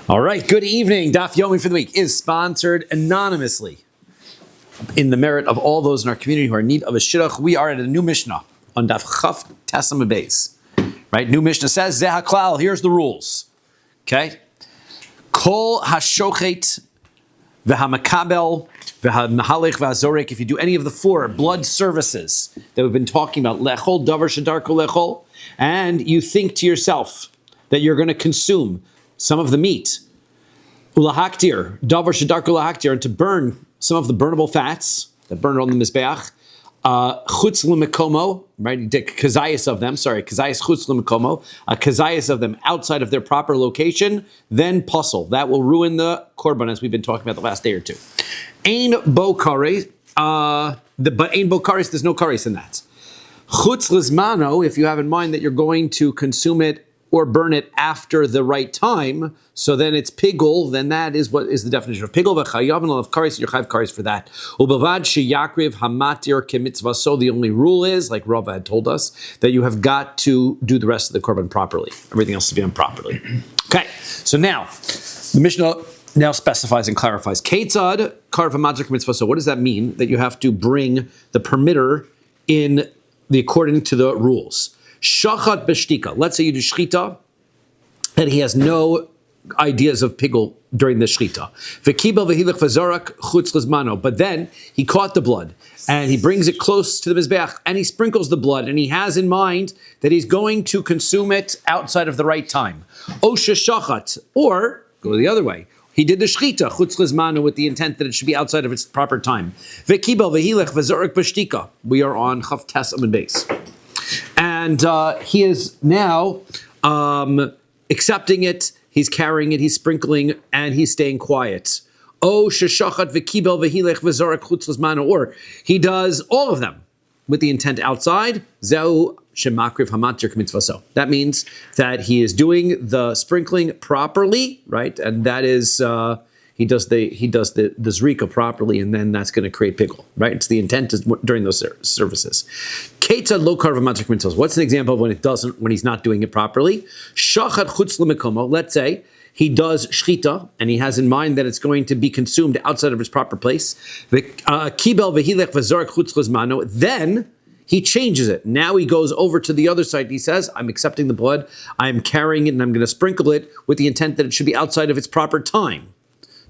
All right, good evening. Daf Yomi for the week is sponsored anonymously in the merit of all those in our community who are in need of a shidduch. We are at a new Mishnah on Daf Chaf Tesam Beis. Right, new Mishnah says, Zeh HaKlal, here's the rules. Okay? Kol HaShochet V'HaMakabel V'HaMahalech V'HaZorek, if you do any of the four blood services that we've been talking about, Lechol, Davar Shedarko Lechol, and you think to yourself that you're going to consume some of the meat, ulahaktir, davar shedarko ulahaktir, and to burn some of the burnable fats that burn on the mizbeach, chutz l'mekomo, right? Kazayas of them, kazayas chutz l'mekomo, kazayas of them outside of their proper location, then puzzle. That will ruin the korban, as we've been talking about the last day or two. Ein bo kares, but ein bo kares, there's no kares in that. Chutz l'zmano, if you have in mind that you're going to consume it or burn it after the right time, so then it's pigul, then that is what is the definition of pigul. V'chayav and of kares, you have kares for that. Ubavad sheyakriv hamatir kemitzvah. So the only rule is, like Rabbi had told us, that you have got to do the rest of the korban properly. Everything else to be done properly. Okay, so now the Mishnah now specifies and clarifies. Ketzad karv hamatir kemitzvah. So what does that mean? That you have to bring the permitter in the according to the rules. Shachat b'shtika. Let's say you do shchita, and he has no ideas of pigul during the shchita. V'kibel v'hilech v'zorak chutz l'zmano. But then he caught the blood, and he brings it close to the mizbeach, and he sprinkles the blood, and he has in mind that he's going to consume it outside of the right time. O shachat, or go the other way. He did the shchita, chutz l'zmano, with the intent that it should be outside of its proper time. V'kibel v'hilech v'zorak b'shtika. We are on Chaf Tes Amud Beis. And he is now accepting it, he's carrying it, he's sprinkling, and he's staying quiet. Oh, sheshachat v'kibel v'hilech v'zorak chutz l'zmano, or he does all of them with the intent outside. Zeu shemakriv hamatir k'mitzvaso. That means that he is doing the sprinkling properly, right? And that is he does the zrika properly, and then that's going to create pigul, right? It's the intent is during those services. Ketzad lo karv hamatir k'mitzvaso. What's an example of when he's not doing it properly? Shachat chutz l'mekomo. Let's say he does shchita, and he has in mind that it's going to be consumed outside of its proper place. Kibel v'hilech v'zorak chutz l'zmano. Then he changes it. Now he goes over to the other side. He says, I'm accepting the blood, I'm carrying it, and I'm going to sprinkle it with the intent that it should be outside of its proper time.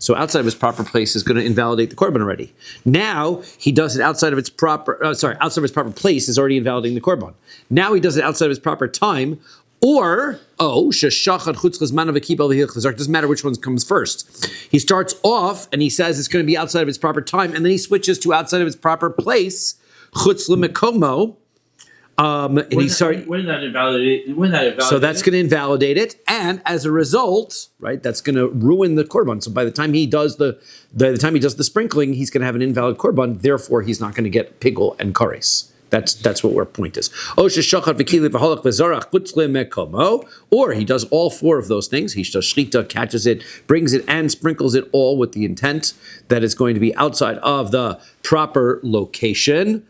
So outside of its proper place is going to invalidate the korban already. Now he does it outside of its proper, outside of its proper place is already invalidating the korban. Now he does it outside of its proper time, or, sheshachat chutz l'zmano v'kibel v'hilech v'zorak. Doesn't matter which one comes first. He starts off and he says it's going to be outside of its proper time, and then he switches to outside of its proper place, chutz l'mekomo. Wouldn't that invalidate? So that's going to invalidate it, and as a result, right, that's going to ruin the korban. So by the time he does the sprinkling, he's going to have an invalid korban. Therefore, he's not going to get pigul and kares. That's what our point is. Or he does all four of those things. He does shchita, catches it, brings it, and sprinkles it all with the intent that it's going to be outside of the proper location.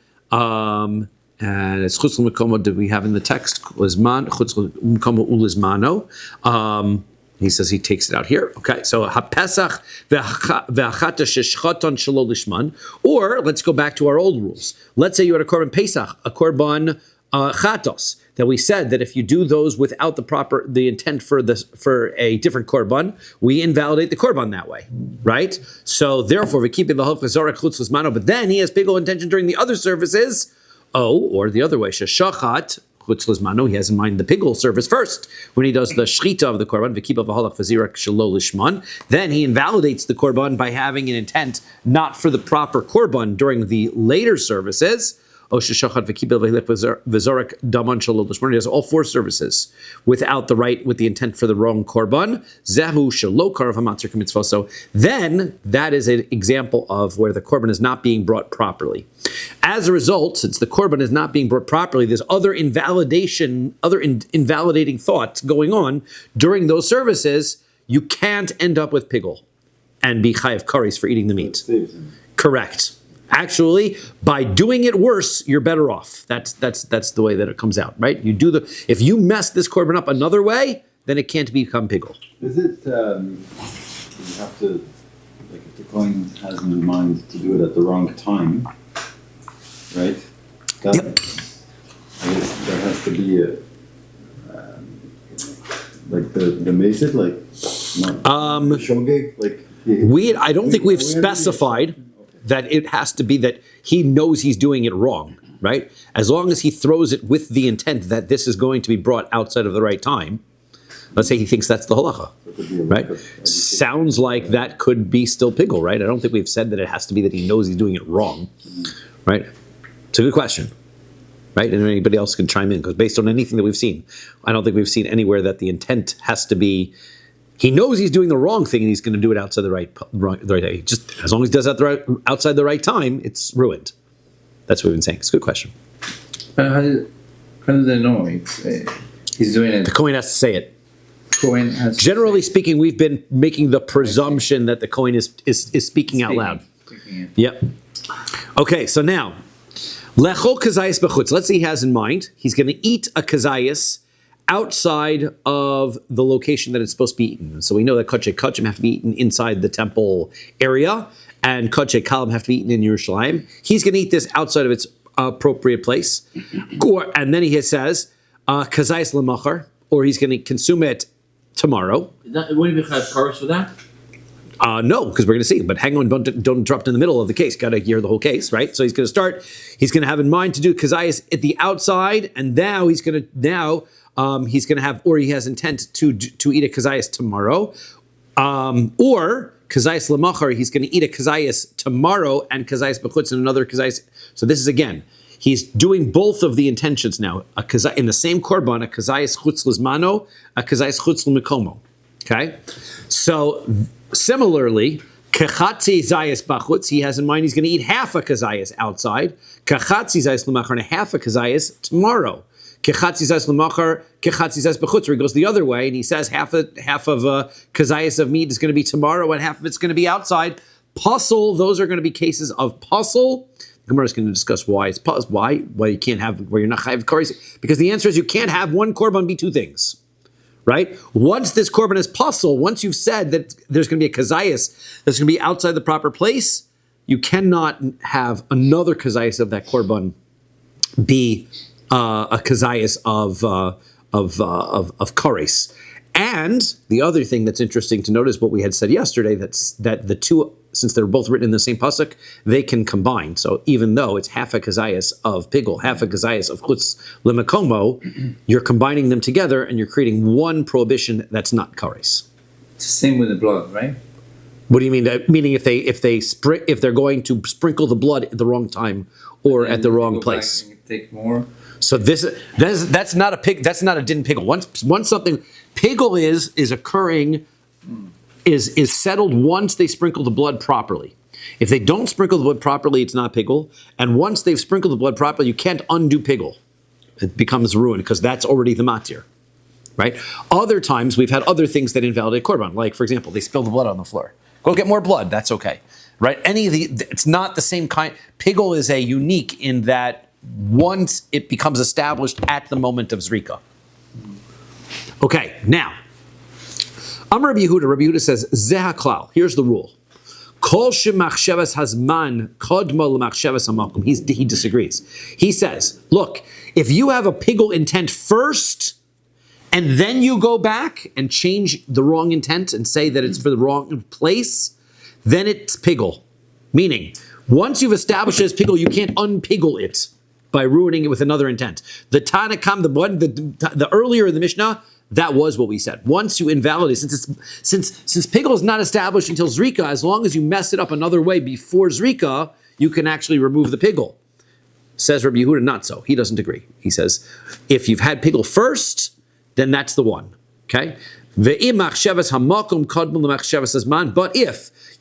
And it's chutz l'mekomo that we have in the text, l'zman, chutz l'mekomo ulizmano. He says he takes it out here. Okay, so hapesach ve'achata sheshchaton shelo lishman. Or let's go back to our old rules. Let's say you had a korban pesach, a korban chatos, that we said that if you do those without the intent for a different korban, we invalidate the korban that way, right? So therefore, we keep it v'hok v'zorak chutz l'zmano. But then he has pigul intention during the other services. Or the other way, sheshachat chutz l'zmano, he has in mind the pigul service first. When he does the shchita of the korban, v'kibel v'halach v'zirak shelo lishman, then he invalidates the korban by having an intent not for the proper korban during the later services. He does all four services with the intent for the wrong korban. So then that is an example of where the korban is not being brought properly. As a result, since the korban is not being brought properly, there's other invalidating thoughts going on during those services. You can't end up with pigul and be chayav kares for eating the meat. Correct. Actually, by doing it worse, you're better off. That's the way that it comes out, right? If you mess this korban up another way, then it can't become pigul. Is it, you have to, like if the coin has in mind to do it at the wrong time, right? That, Yep. I guess there has to be a, like the mesit, like not the shogeg, like I don't think we've specified that it has to be that he knows he's doing it wrong, right? As long as he throws it with the intent that this is going to be brought outside of the right time, let's say he thinks that's the halacha, right? Sounds like that could be still pigul, right? I don't think we've said that it has to be that he knows he's doing it wrong, right? It's a good question, right? And anybody else can chime in, because based on anything that we've seen, I don't think we've seen anywhere that the intent has to be, he knows he's doing the wrong thing and he's going to do it outside the right day. Just as long as he does that outside the right time, it's ruined. That's what we've been saying. It's a good question. How do they know he's doing it? The coin has to say it. Coin has Generally speaking, we've been making the presumption that the coin is speaking out loud. Yep. Okay, so now, lechol kazayis b'chutz. Let's say he has in mind he's going to eat a kazayis outside of the location that it's supposed to be eaten. So we know that kachei kachim have to be eaten inside the temple area, and kachei kalim have to be eaten in Yerushalayim. He's going to eat this outside of its appropriate place. And then he says, kazayis lemachar, or he's going to consume it tomorrow. Wouldn't you have cars for that? No, because we're going to see. But hang on, don't interrupt in the middle of the case. Got to hear the whole case, right? So he's going to start. He's going to have in mind to do kazayis at the outside, and now he's going to have, or he has intent to eat a kazayis tomorrow, or kazayis lemachar. He's going to eat a kazayis tomorrow and kazayis b'chutz and another kazayis. So this is again. He's doing both of the intentions now. In the same korban, a kazayis chutz lizmano, a kazayis chutz l'mikomo. Okay? So, similarly, kachatzi zayis bachutz, he has in mind he's going to eat half a kazayis outside. Kachatzi zayis l'machar, and a half a kazayis tomorrow. Kachatzi zayis l'machar, kachatzi zayis bachutz, where he goes the other way, and he says half of a kazayis of meat is going to be tomorrow, and half of it's going to be outside. Puzzle, those are going to be cases of puzzle. Gemara is going to discuss why it's why you can't have, where you're not chayav kares, because the answer is you can't have one korban be two things, right? Once this korban is puzzle, once you've said that there's going to be a kazayis that's going to be outside the proper place, you cannot have another kazayis of that korban be a kazayis of kares. And the other thing that's interesting to notice, what we had said yesterday, that the two, since they're both written in the same pasuk, they can combine. So even though it's half a kazayas of pigul, half a kazayas of chutz lemekomo, you're combining them together and you're creating one prohibition that's not kares. It's the same with the blood, right? What do you mean? Meaning if they're going to sprinkle the blood at the wrong time or at the wrong place? Take more. So that's not a pig. That's not a din pigul. Once something pigul is occurring, is settled once they sprinkle the blood properly. If they don't sprinkle the blood properly, it's not pigul. And once they've sprinkled the blood properly, you can't undo pigul. It becomes ruined because that's already the matir, right? Other times we've had other things that invalidate korban, like for example, they spill the blood on the floor. Go get more blood. That's okay, right? It's not the same kind. Pigul is a unique in that once it becomes established at the moment of zrika. Okay, now, Amar Rabbi Yehuda. Rabbi Yehuda says, Zeh haklal. Here's the rule. Kol shemachshavas hazman kodma lemachshavas hamakom. He disagrees. He says, look, if you have a pigul intent first, and then you go back and change the wrong intent and say that it's for the wrong place, then it's pigul. Meaning, once you've established it as pigul, you can't unpigul it by ruining it with another intent. The Tanakam, the earlier in the Mishnah, that was what we said. Once you invalidate, since pigul is not established until zrika, as long as you mess it up another way before zrika, you can actually remove the pigul. Says Rabbi Yehuda, not so. He doesn't agree. He says, if you've had pigul first, then that's the one. Okay? But if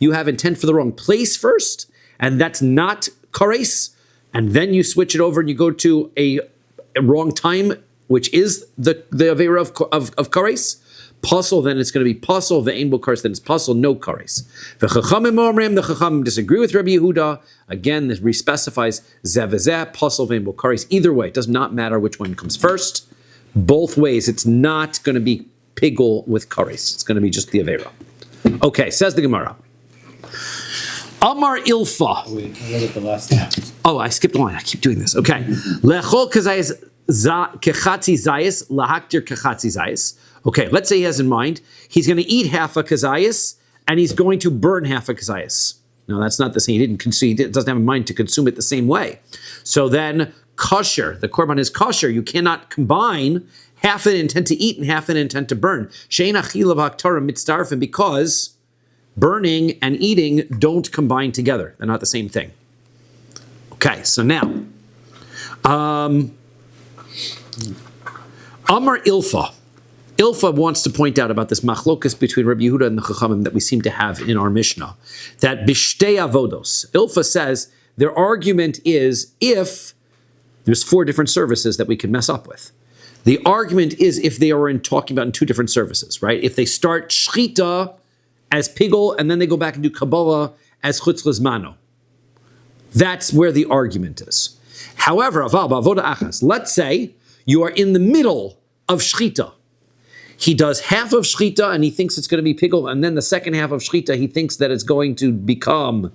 you have intent for the wrong place first, and that's not kares, and then you switch it over and you go to a wrong time, which is the avera of kares, puzzle, then it's going to be puzzle. The ain bo kares, then it's puzzle, no kares. The chachamim disagree with Rabbi Yehuda. Again, this respecifies zeh puzzle vein bo kares. Either way, it does not matter which one comes first. Both ways, it's not going to be pigul with kares. It's going to be just the avera. Okay, says the Gemara. Amar ilfa. Wait, look at the last half. Oh, I skipped a line. I keep doing this. Okay. Lechol kazayis kechatzi zayis lahaktir kechatzi zayis. Okay, let's say he has in mind he's going to eat half a kazayis and he's going to burn half a kazayis. Now that's not the same. He doesn't have in mind to consume it the same way. So then kosher, the korban is kosher. You cannot combine half an intent to eat and half an intent to burn. Shein achil of haktara mitzdarfen, because burning and eating don't combine together. They're not the same thing. Okay, so now, Amar Ilfa. Ilfa wants to point out about this machlokas between Rabbi Yehuda and the Chachamim that we seem to have in our Mishnah, that bishtei avodos. Ilfa says their argument is if there's 4 different services that we can mess up with. The argument is if they are talking about in 2 different services, right? If they start shchita as pigul and then they go back and do Kabbalah as chutz lizmano. That's where the argument is. However, let's say you are in the middle of shchita. He does half of shchita and he thinks it's going to be pigul, and then the second half of shchita he thinks that it's going to become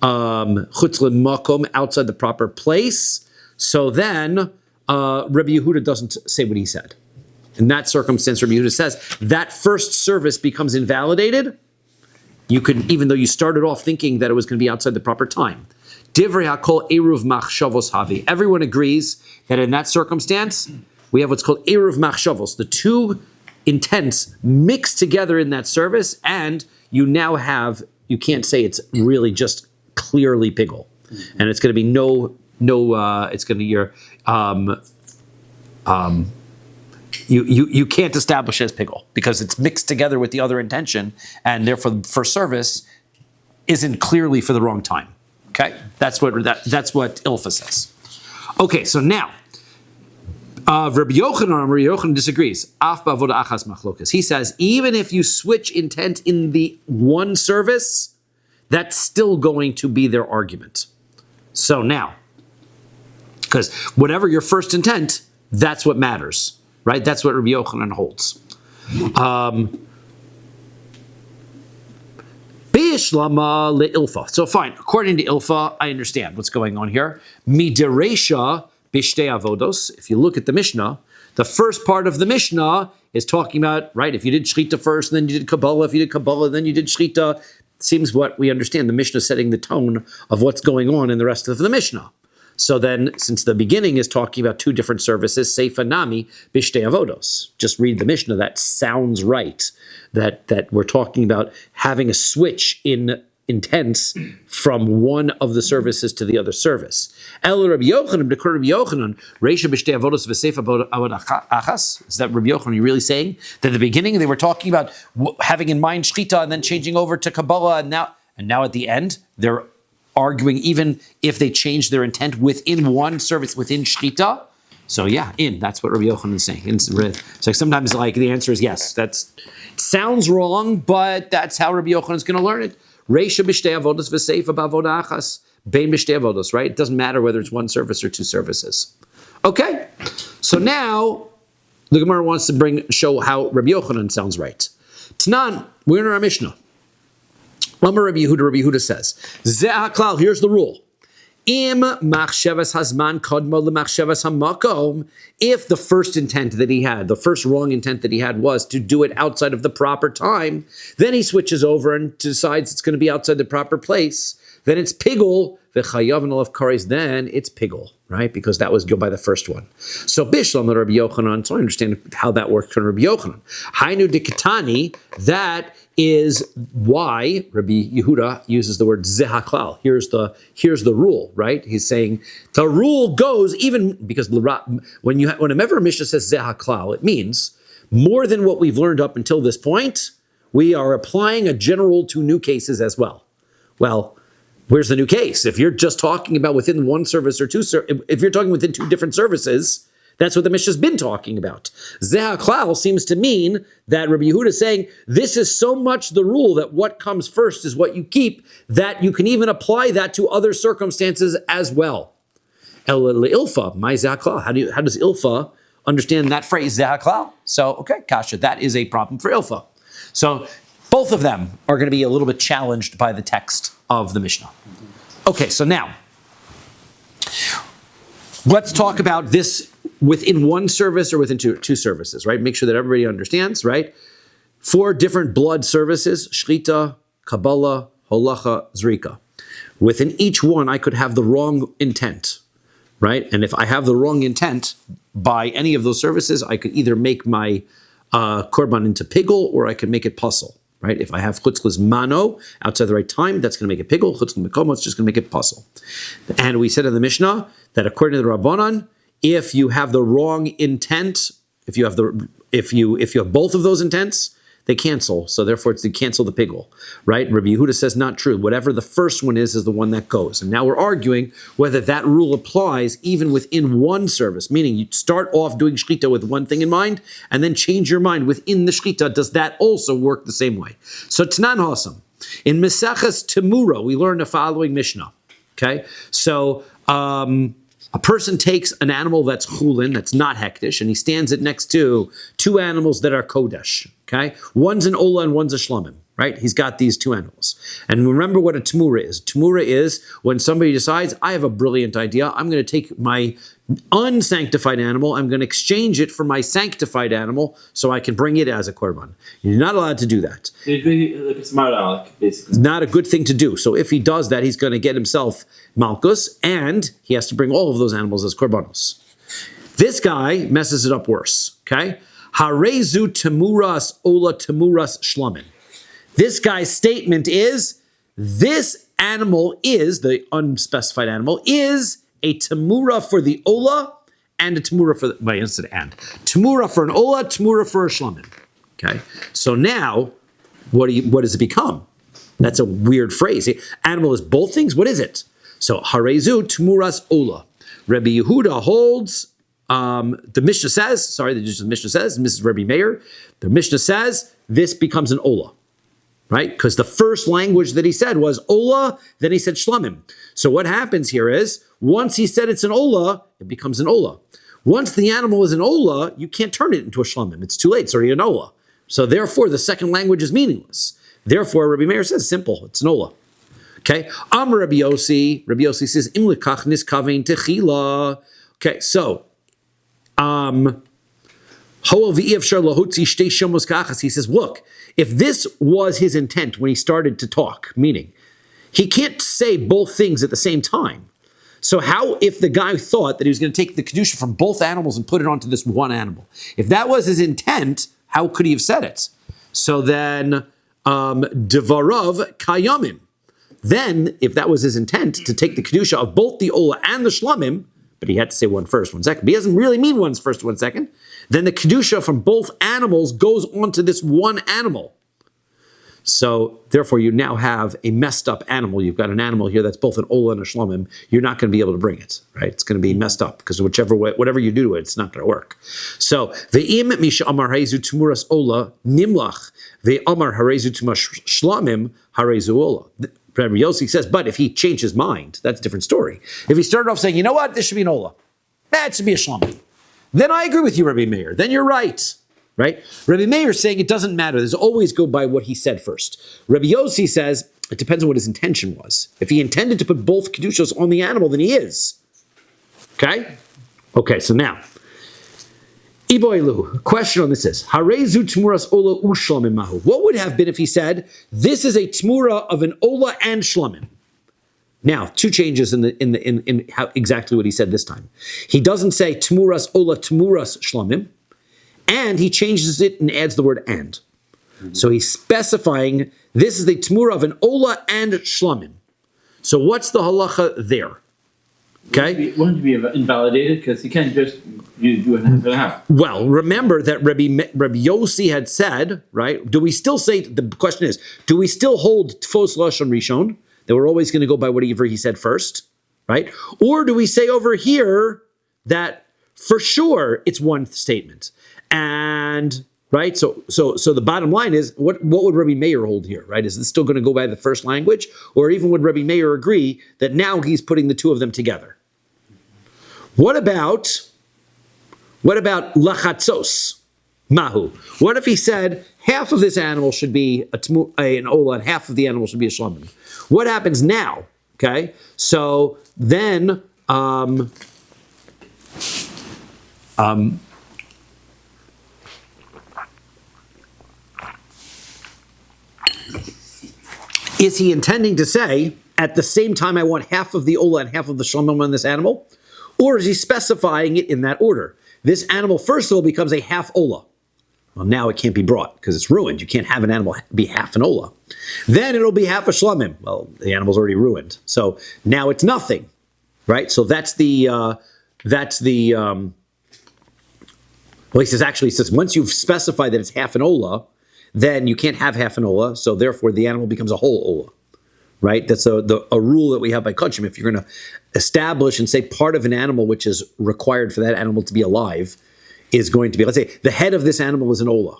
chutz lemakom, outside the proper place. So then Rabbi Yehuda doesn't say what he said. In that circumstance, Rabbi Yehuda says that first service becomes invalidated. You could, even though you started off thinking that it was going to be outside the proper time. Divrei hakol eruv machshavos havi. Everyone agrees that in that circumstance, we have what's called eruv machshavos. The 2 intents mixed together in that service, and you now have, you can't say it's really just clearly pigul. And it's going to be it's going to be your, you can't establish as pigul because it's mixed together with the other intention, and therefore for service isn't clearly for the wrong time. Okay, that's what Ilfa says. Okay, so now Rabbi Yochanan disagrees. Af ba'avoda achas machlokas. He says even if you switch intent in the one service, that's still going to be their argument. So now, because whatever your first intent, that's what matters, right? That's what Rabbi Yochanan holds. So fine, according to Ilfa, I understand what's going on here. Mideresha bishtei avodos. If you look at the Mishnah, the first part of the Mishnah is talking about, right, if you did shchita first, and then you did Kabbalah, if you did Kabbalah, then you did shchita. Seems what we understand, the Mishnah setting the tone of what's going on in the rest of the Mishnah. So then, since the beginning is talking about 2 different services, Seifa Nami, Bishtei Avodos. Just read the Mishnah, that sounds right. That we're talking about having a switch in intents from one of the services to the other service. El Rabbi Yochanan, Rabbi Yochanan, Reisha Bishtei Avodos v'Seifa Avod Achas. Is that Rabbi Yochanan? Are you really saying that at the beginning they were talking about having in mind shchita and then changing over to Kabbalah, and now at the end they're arguing even if they change their intent within one service within shchita? So yeah, that's what Rabbi Yochanan is saying. So sometimes like the answer is yes. That sounds wrong, but that's how Rabbi Yochanan is going to learn it. Reisha b'shtei avodos v'seifa b'avoda achas bein b'shtei avodos. Right? It doesn't matter whether it's one service or 2 services. Okay. So now the Gemara wants to show how Rabbi Yochanan sounds right. Tanan, we're in our Mishnah. Amar Rabbi Yehuda says, Ze haklal, here's the rule. Im machshavas hazman kodmo lemachshavas hamakom. If the first intent that he had, the first wrong intent that he had was to do it outside of the proper time, then he switches over and decides it's going to be outside the proper place, then it's pigul, v'chayav of kares, then it's pigul, right? Because that was go by the first one. So bishlam Rabbi Yochanan, so I understand how that works for Rabbi Yochanan. Hainu dikatani, that is why Rabbi Yehuda uses the word zehaklal. Here's the rule, right? He's saying the rule goes even because whenever a Mishnah says zehaklal, it means more than what we've learned up until this point. We are applying a general rule to new cases as well. Well, where's the new case? If you're just talking about within one service or 2, if you're talking within 2 different services, that's what the Mishnah's been talking about. Zehaklal seems to mean that Rabbi Yehuda is saying this is so much the rule that what comes first is what you keep, that you can even apply that to other circumstances as well. El Ilfa, my Zehaklal. How does Ilfa understand that phrase, Zehaklal. So, okay, Kasha, that is a problem for Ilfa. So both of them are going to be a little bit challenged by the text of the Mishnah. Okay, so now, let's talk about this within one service or within two services, right? Make sure that everybody understands, right? 4 different blood services, Shrita, Kabbalah, Holacha, Zrika. Within each one, I could have the wrong intent, right? And if I have the wrong intent by any of those services, I could either make my korban into pigul or I could make it puzzle, right? If I have chutzlas mano outside the right time, that's going to make it pigul. Chutzlas mekomo, it's just going to make it puzzle. And we said in the Mishnah that according to the Rabbanan, if you have the wrong intent, if you have both of those intents, they cancel. So therefore, it's to cancel the pigul, right? Rabbi Yehuda says not true. Whatever the first one is the one that goes. And now we're arguing whether that rule applies even within one service, meaning you start off doing shechita with one thing in mind and then change your mind within the shechita. Does that also work the same way? So Tanan Hasam. In Meseches Temura, we learn the following Mishnah. Okay, so a person takes an animal that's chulin, that's not hektish, and he stands it next to 2 animals that are kodesh. Okay, one's an ola and one's a shlomim. Right? He's got these 2 animals. And remember what a temura is. Temura is when somebody decides, I have a brilliant idea. I'm going to take my unsanctified animal. I'm going to exchange it for my sanctified animal so I can bring it as a korban. You're not allowed to do that. Like a smart aleck, basically. It's not a good thing to do. So if he does that, he's going to get himself malchus, and he has to bring all of those animals as korbanos. This guy messes it up worse. Okay? Harezu temuras ola temuras shlomin. This guy's statement is, this animal is, the unspecified animal, is a temura for the ola and a temura for the, wait, instead of and. Temura for an ola, temura for a shlomin. Okay, so now, what does it become? That's a weird phrase. Animal is both things, what is it? So, harezu temuras ola. Rabbi Yehuda holds, the Mishnah says, the Mishnah says, Mrs. Rabbi Meir, the Mishnah says, this becomes an ola. Right? Because the first language that he said was ola, then he said shlamim. So what happens here is, once he said it's an ola, it becomes an ola. Once the animal is an ola, you can't turn it into a shlamim. It's too late, it's already an ola. So therefore, the second language is meaningless. Therefore, Rabbi Meir says, simple, it's an ola. Okay? Amar Rabbi Yossi says, im lekach niskavein techila. Okay, so, he says, look, if this was his intent when he started to talk, meaning he can't say both things at the same time. So how if the guy thought that he was going to take the kedusha from both animals and put it onto this one animal? If that was his intent, how could he have said it? So then, devarav kayamin. Then, if that was his intent to take the kedusha of both the ola and the shlamim, but he had to say one first, one second, but he doesn't really mean one first, one second, then the kedusha from both animals goes onto this one animal. So, therefore, you now have a messed up animal. You've got an animal here that's both an ola and a shlomim. You're not going to be able to bring it, right? It's going to be messed up because whatever you do to it, it's not going to work. So, ve'im misha amar harezu tumuras ola nimlach ve'amar harezu tumas shlomim harezu ola. Rabbi Yossi says, but if he changed his mind, that's a different story. If he started off saying, you know what, this should be an ola, that should be a shlomim, then I agree with you, Rabbi Meir. Then you're right. Right? Rabbi Meir is saying it doesn't matter. There's always go by what he said first. Rabbi Yossi says it depends on what his intention was. If he intended to put both kedushos on the animal, then he is. Okay? Okay, so now, Iboilu, question on this is, Harezu tmuras ola ushlamim mahu. What would have been if he said, this is a tmura of an ola and shlamim? Now, 2 changes in how exactly what he said this time. He doesn't say tmuras ola tmuras shlamim, and he changes it and adds the word and. So he's specifying this is the tmura of an ola and shlamim. So what's the halacha there? Okay? Wouldn't it be invalidated? Because he can't just do an half and a half. Well, remember that Rabbi Yossi had said, right? Do we still say, the question is, do we still hold tfos lashon rishon, that we're always going to go by whatever he said first, right? Or do we say over here that for sure it's one statement? And right, so the bottom line is, what would Rabbi Meir hold here, right? Is this still going to go by the first language, or even would Rabbi Meir agree that now he's putting the 2 of them together? What about What about lachatzos? Mahu. What if he said half of this animal should be an ola and half of the animal should be a shlamim? What happens now? Okay, so then is he intending to say at the same time I want half of the ola and half of the shlamim on this animal, or is he specifying it in that order? This animal first of all becomes a half ola. Well, now it can't be brought because it's ruined. You can't have an animal be half an ola. Then it'll be half a shlamim. Well, the animal's already ruined. So now it's nothing, right? So that's the, well, he says once you've specified that it's half an ola, then you can't have half an ola. So therefore the animal becomes a whole ola, right? That's a rule that we have by Kachim. If you're going to establish and say part of an animal which is required for that animal to be alive is going to be, let's say, the head of this animal is an ola.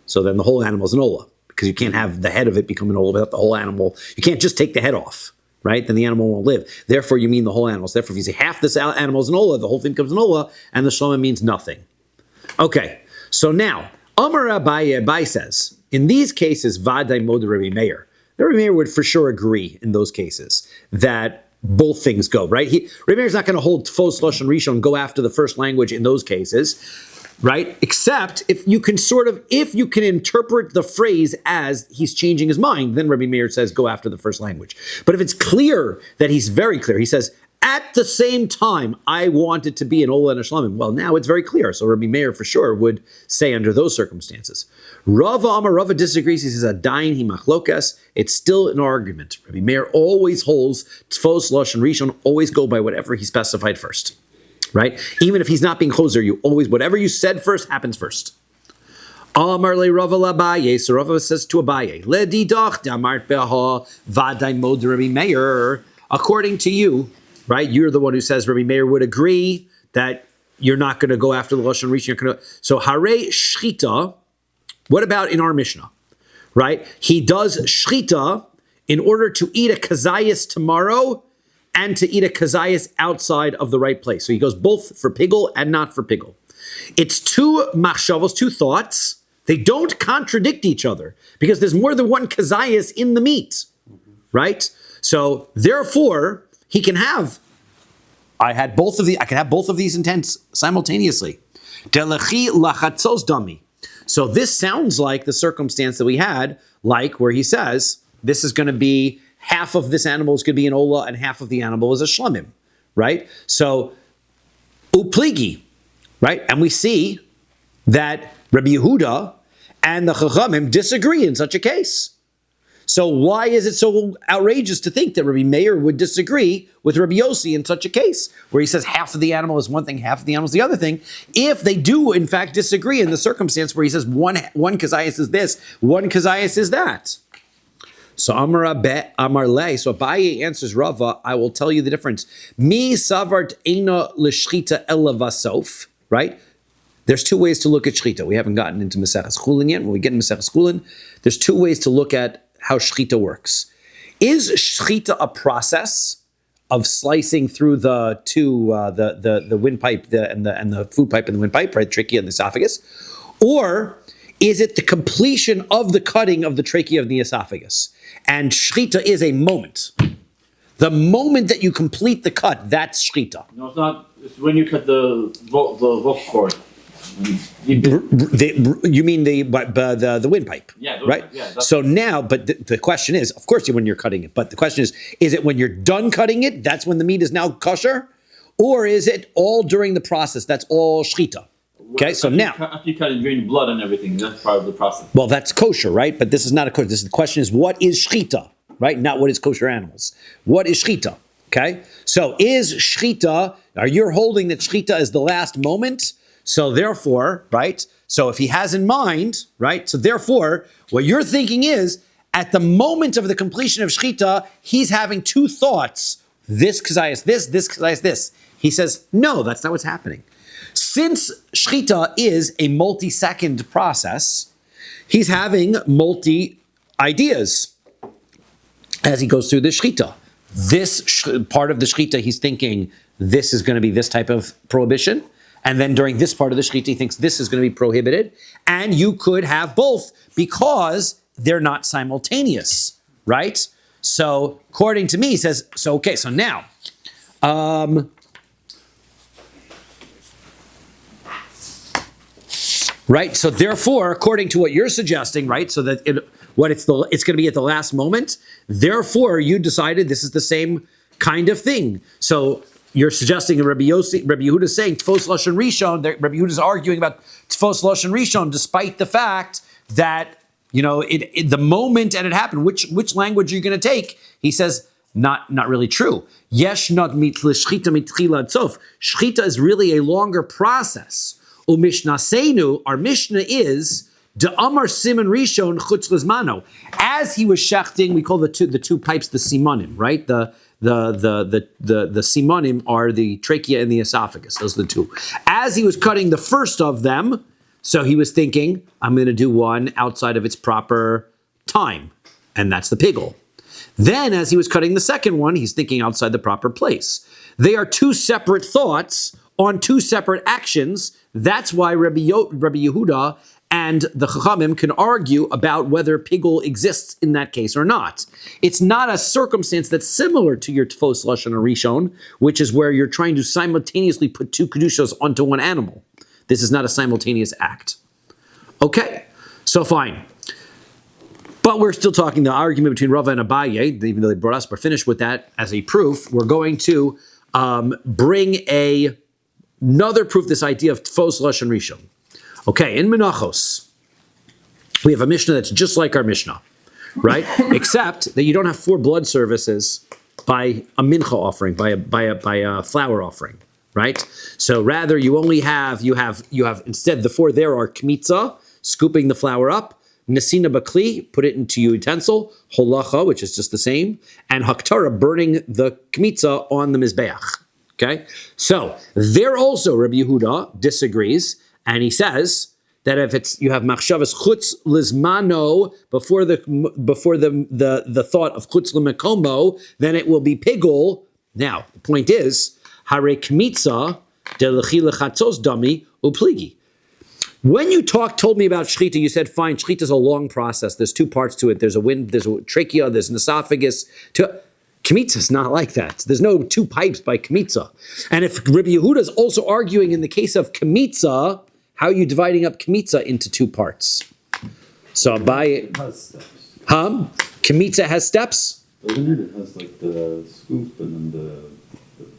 So then the whole animal is an ola, because you can't have the head of it become an ola without the whole animal. You can't just take the head off, right? Then the animal won't live. Therefore, you mean the whole animal. So therefore, if you say half this animal is an ola, the whole thing becomes an ola, and the shlama means nothing. Okay, so now, Amar Abai says, in these cases, Vaday Mod Rabbi Meir. Rabbi Meir would for sure agree in those cases that both things go, right? Rabbi Meir's not going to hold Tfos, Lashon, Rishon, go after the first language in those cases, right? Except if you can interpret the phrase as he's changing his mind, then Rabbi Meir says go after the first language. But if it's clear that he's very clear, he says, at the same time, I want it to be an ola and a shlamim. Well, now it's very clear. So Rabbi Meir for sure would say under those circumstances. Rava disagrees. He says, Adayin hi machlokas. It's still an argument. Rabbi Meir always holds Tfos, Lashon, Rishon, always go by whatever he specified first. Right? Even if he's not being choser, you always, whatever you said first happens first. Amar le Rava l'Abaye, so Rava says to Abaye, Ledidach damart beha vaday mod Rabbi Meir. According to you, right, you're the one who says Rabbi Meir would agree that you're not going to go after the Lashon Rishon. So hare shchita, what about in our Mishnah, right? He does shchita in order to eat a kazayas tomorrow and to eat a kazayas outside of the right place. So he goes both for pigul and not for pigul. It's two machshavos, two thoughts. They don't contradict each other because there's more than one kazayas in the meat, right? So therefore, he can have, I can have both of these intents simultaneously. Delechi lachatzos dami. So this sounds like the circumstance that we had, like where he says, this is going to be half of this animal is going to be an ola and half of the animal is a shlamim, right? So, upligi, right? And we see that Rabbi Yehuda and the Chachamim disagree in such a case. So why is it so outrageous to think that Rabbi Meir would disagree with Rabbi Yossi in such a case, where he says half of the animal is one thing, half of the animal is the other thing, if they do in fact disagree in the circumstance where he says one kazayas is this, one kazayas is that. So Amar Le, so Abaye answers Rava, I will tell you the difference. Mi savart eina l'shchita ela vasof, right? There's two ways to look at shchita. We haven't gotten into Maseches Chulin yet. When we get into Maseches Chulin, there's two ways to look at how shchita works. Is shchita a process of slicing through the two, the windpipe and the food pipe and the windpipe, right, trachea and the esophagus, or is it the completion of the cutting of the trachea of the esophagus? And shchita is a moment. The moment that you complete the cut, that's shchita. No, it's not. It's when you cut the vocal cord. You mean the windpipe? Yeah, right. Yeah, so now, but the question is, of course, when you're cutting it. But the question is it when you're done cutting it? That's when the meat is now kosher, or is it all during the process? That's all shchita. Okay, so now after you cut and drain blood and everything, that's part of the process. Well, that's kosher, right? But this is not a kosher. The question is, what is shchita, right? Not what is kosher animals. What is shchita? Okay, so is shchita? Are you holding that shchita is the last moment? So therefore, right? So if he has in mind, right? So therefore, what you're thinking is, at the moment of the completion of shchita, he's having two thoughts. This kazayas this kazayas this. He says, no, that's not what's happening. Since shchita is a multi-second process, he's having multi-ideas as he goes through the shchita. This part of the shchita, he's thinking, this is going to be this type of prohibition. And then during this part of the shechita, he thinks this is going to be prohibited. And you could have both because they're not simultaneous, right? So according to me, he says, so now, right? So therefore, according to what you're suggesting, right? So that it's going to be at the last moment. Therefore, you decided this is the same kind of thing. So you're suggesting Rabbi Yehuda is saying Tfos Lashon Rishon. Rabbi Yehuda is arguing about Tfos Lashon Rishon, despite the fact that the moment and it happened. Which language are you going to take? He says not really true. Yesh not shchita mitchila tzof. Shchita is really a longer process. Umishnasenu, our Mishnah is de Amar Simon Rishon chutz lizmano. As he was shechting, we call the two pipes the simonim, right? The simonim are the trachea and the esophagus. Those are the two. As he was cutting the first of them, so he was thinking, I'm going to do one outside of its proper time, and that's the pigul. Then, as he was cutting the second one, he's thinking outside the proper place. They are two separate thoughts on two separate actions. That's why Rabbi Yehuda and the Chachamim can argue about whether pigul exists in that case or not. It's not a circumstance that's similar to your Tfos Lashon Rishon, which is where you're trying to simultaneously put two kedushos onto one animal. This is not a simultaneous act. Okay, so fine. But we're still talking the argument between Rava and Abaye, even though they brought us, we're finished with that as a proof. We're going to bring another proof, this idea of Tfos Lashon Rishon. Okay, in Menachos, we have a Mishnah that's just like our Mishnah, right? Except that you don't have 4 blood services by a mincha offering, by a flower offering, right? So rather, you only have instead the 4 there are kmitza, scooping the flour up, nesina bakli, put it into utensil, holacha, which is just the same, and haktara, burning the kmitza on the mizbeach. Okay, so there also Rabbi Yehuda disagrees. And he says that if you have machshavas chutz lizmano before the thought of chutz lemekomo, then it will be pigul. Now the point is hare kmitza delechi lechatzos dami upligi. When you told me about shechita, you said fine. Shechita is a long process. There's 2 parts to it. There's a trachea. There's an esophagus. Kmitza is not like that. There's no 2 pipes by kmitza. And if Rabbi Yehuda is also arguing in the case of kmitza, how are you dividing up kmitza into 2 parts? So It has steps. Kmitza has steps? Doesn't it? It has like the scoop and then the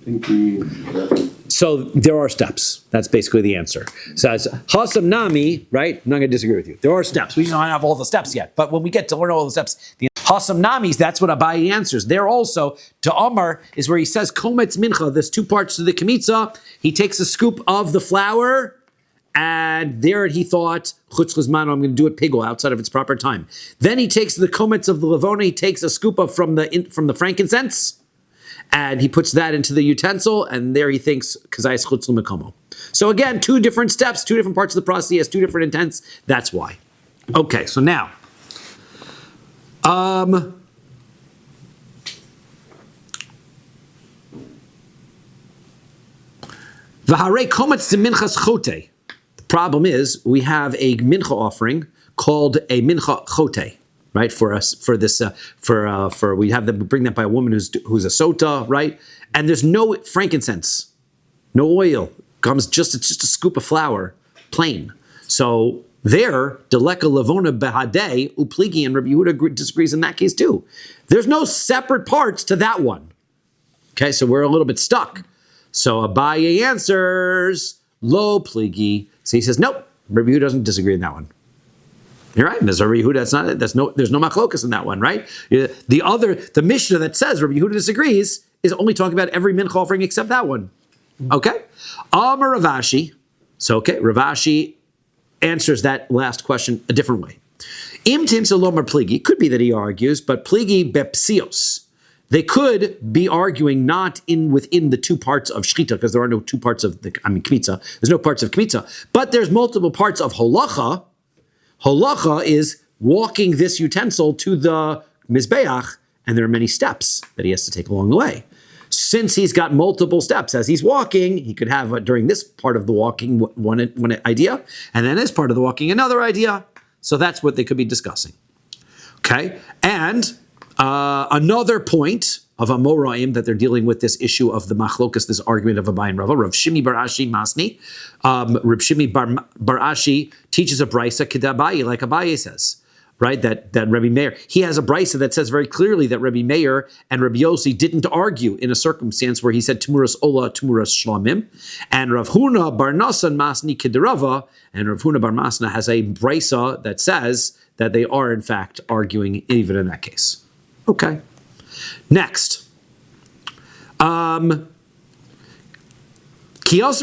pinky. And So there are steps. That's basically the answer. So it's Hasam Nami, right? I'm not going to disagree with you. There are steps. We don't have all the steps yet. But when we get to learn all the steps, the Hasam Namis, that's what Abaye answers. There also, to Amar, is where he says, Kometz Mincha, there's 2 parts to the Kmitza. He takes a scoop of the flour, and there he thought, Chutz Chizmano, I'm going to do it pigul outside of its proper time. Then he takes the Kometz of the Levona, he takes a scoop of from the frankincense, and he puts that into the utensil, and there he thinks, Kazayas Chutz L'Mekomo. So again, 2 different steps, 2 different parts of the process, he has 2 different intents, that's why. Okay, so now, V'harei kometz de minchas chote. The problem is we have a mincha offering called a mincha chote, right? For we have them bring that by a woman who's a sota, right? And there's no frankincense, no oil. It's just a scoop of flour, plain. So there, deleka levona behadeh upligi, and Rabbi Yehuda disagrees in that case too. There's no separate parts to that one. Okay, so we're a little bit stuck. So Abaye answers lo pligi. So he says nope. Rabbi Yehuda doesn't disagree in that one. You're right. There's Rabbi Yehuda. There's no machlokas in that one, right? The Mishnah that says Rabbi Yehuda disagrees is only talking about every mincha offering except that one. Okay. Amar Ravashi. So Ravashi answers that last question a different way. Im tim salomar pligi. Could be that he argues, but pligi bepsios. They could be arguing not within the 2 parts of shchita, because there are no 2 parts of kmitza. There's no parts of kmitza, but there's multiple parts of holacha. Holacha is walking this utensil to the mizbeach, and there are many steps that he has to take along the way. since he's got multiple steps as he's walking, he could have during this part of the walking one idea, and then this part of the walking another idea. So that's what they could be discussing. Okay, and another point of Amoraim that they're dealing with this issue of the machlokas, this argument of Abai and Rava. Rav Shimi bar Ashi Masni, Rav Shimi bar Ashi teaches a brisa kedabayi, like Abaye says, right? That Rabbi Meir, he has a brisa that says very clearly that Rabbi Meir and Rabbi Yossi didn't argue in a circumstance where he said Tmuras Ola, Tmuras Shlamim, and Rav Huna bar Nasan Masni kedarava, and Rav Huna bar Masna has a brisa that says that they are in fact arguing even in that case. Okay. Next. Kiyos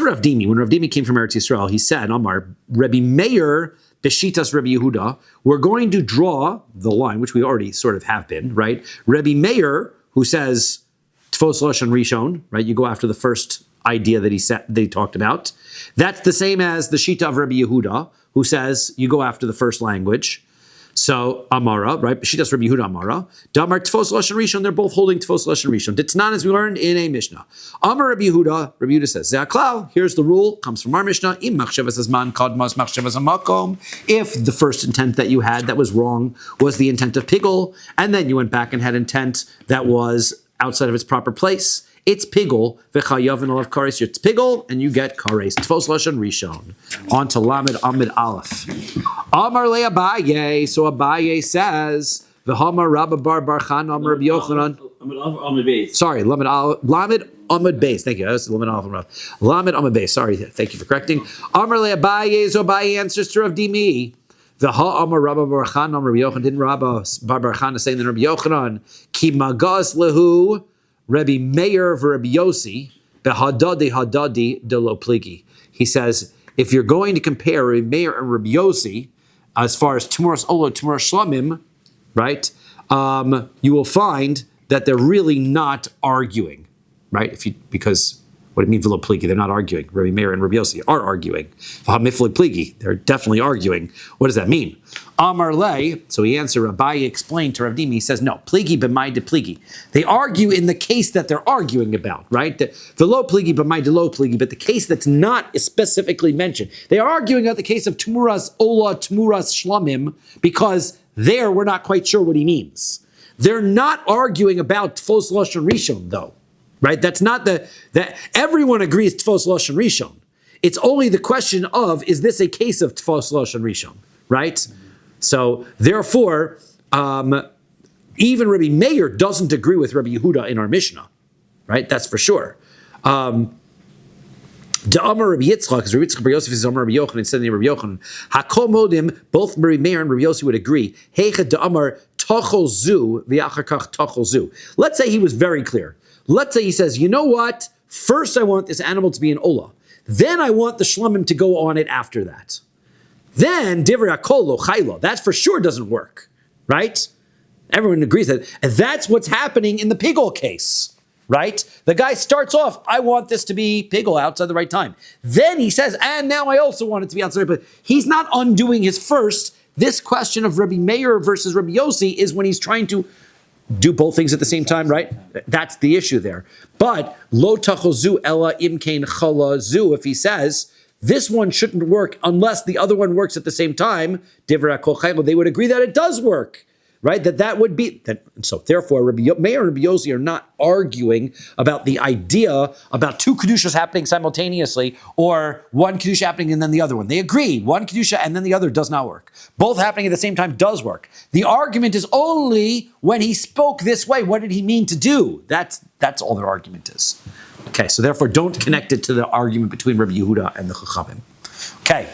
Rav Dimi, when Rav Dimi came from Eretz Yisrael, he said, Amar, Rabbi Meir Beshitas Rabbi Yehuda, we're going to draw the line, which we already sort of have been, right? Rabbi Meir, who says Tfos Lashon Rishon, right? You go after the first idea that they talked about. That's the same as the Shita of Rabbi Yehuda, who says you go after the first language. So Amara, right? Shitas Rabbi Yehuda Amara. Damar Tfos Lashon Rishon. They're both holding Tfos Lashon Rishon. Ditznan, as we learned in a Mishnah. Amar Rabbi Yehuda. Rabbi Yehuda says Ze'aklal. Here's the rule. Comes from our Mishnah. Im machshavas azman kadmas machshavas hamakom. If the first intent that you had that was wrong was the intent of pigul, and then you went back and had intent that was outside of its proper place, it's pigul. V'chayav and olav kares. It's pigul, and you get kares. Tfos Lashon Rishon. On to Lamed Amid Aleph. Amar le Abaye. So Abaye says, V'hamar Rabba bar Barchan Amar Rabbi Yochanan. Sorry, Lamed Amid Beis. Thank you. That's Lamed Aleph and Rav. Lamed Amid Beis. Sorry. Thank you for correcting. Amar le Abaye. So Abaye answers to Rav Dimi. V'ha Amar Rabba Barchan Amar Rabbi Yochanan. Didn't Rabba bar Barchan saying that Rabbi Yochanan ki magas lehu Rabbi Meir v'Rabbi Yossi behadadi hadadi de lo pligi. He says, if you're going to compare Rabbi Meir and Rabbi Yossi, as far as Tmuras Olo, Tmuras Shlamim, right, you will find that they're really not arguing, right? Because what do you mean v'lo pligi? They're not arguing. Rabbi Meir and Rabbi Yossi are arguing. V'hamifli pligi. They're definitely arguing. What does that mean? Amar le, so he answered, Rabbi explained to Rav Dimi, he says, no, pligi b'mai de pligi. They argue in the case that they're arguing about, right? V'lo pligi b'mai de lo pligi, but the case that's not specifically mentioned. They are arguing about the case of Tmuras Ola, Tmuras Shlamim, because there we're not quite sure what he means. They're not arguing about Tfos Lashon Rishon, though, right? That's not that everyone agrees Tfos Lashon Rishon. It's only the question of, is this a case of Tfos Lashon Rishon, right? So, therefore, even Rabbi Meir doesn't agree with Rabbi Yehuda in our Mishnah, right? That's for sure. Da'amar Rabbi Yitzchak, because Rabbi Yitzchak Bar Yosef is Amar Rabbi Yochanan, instead of Rabbi Yochanan. Hakol modim, both Rabbi Meir and Rabbi Yossi would agree. Heicha da'amar tachol zu v'achar kach tachol zu. Let's say he was very clear. Let's say he says, you know what? First I want this animal to be an olah. Then I want the shlamim to go on it after that. Then divrei hakol lo chaylo. That for sure doesn't work, right? Everyone agrees that. And that's what's happening in the pigul case, right? The guy starts off, I want this to be pigul outside the right time. Then he says, and now I also want it to be outside, but he's not undoing his first. This question of Rabbi Meir versus Rabbi Yossi is when he's trying to do both things at the same time, right? That's the issue there. But lo tachozu ella imkein chala zu, if he says, this one shouldn't work unless the other one works at the same time, divrei hakol chaylo, they would agree that it does work. Right, that would be that. So therefore, Rabbi Meir and Rabbi Yossi are not arguing about the idea about two kedushas happening simultaneously, or one kedusha happening and then the other one. They agree one kedusha and then the other does not work. Both happening at the same time does work. The argument is only when he spoke this way. What did he mean to do? That's all their argument is. Okay, so therefore, don't connect it to the argument between Rabbi Yehuda and the Chachamim. Okay.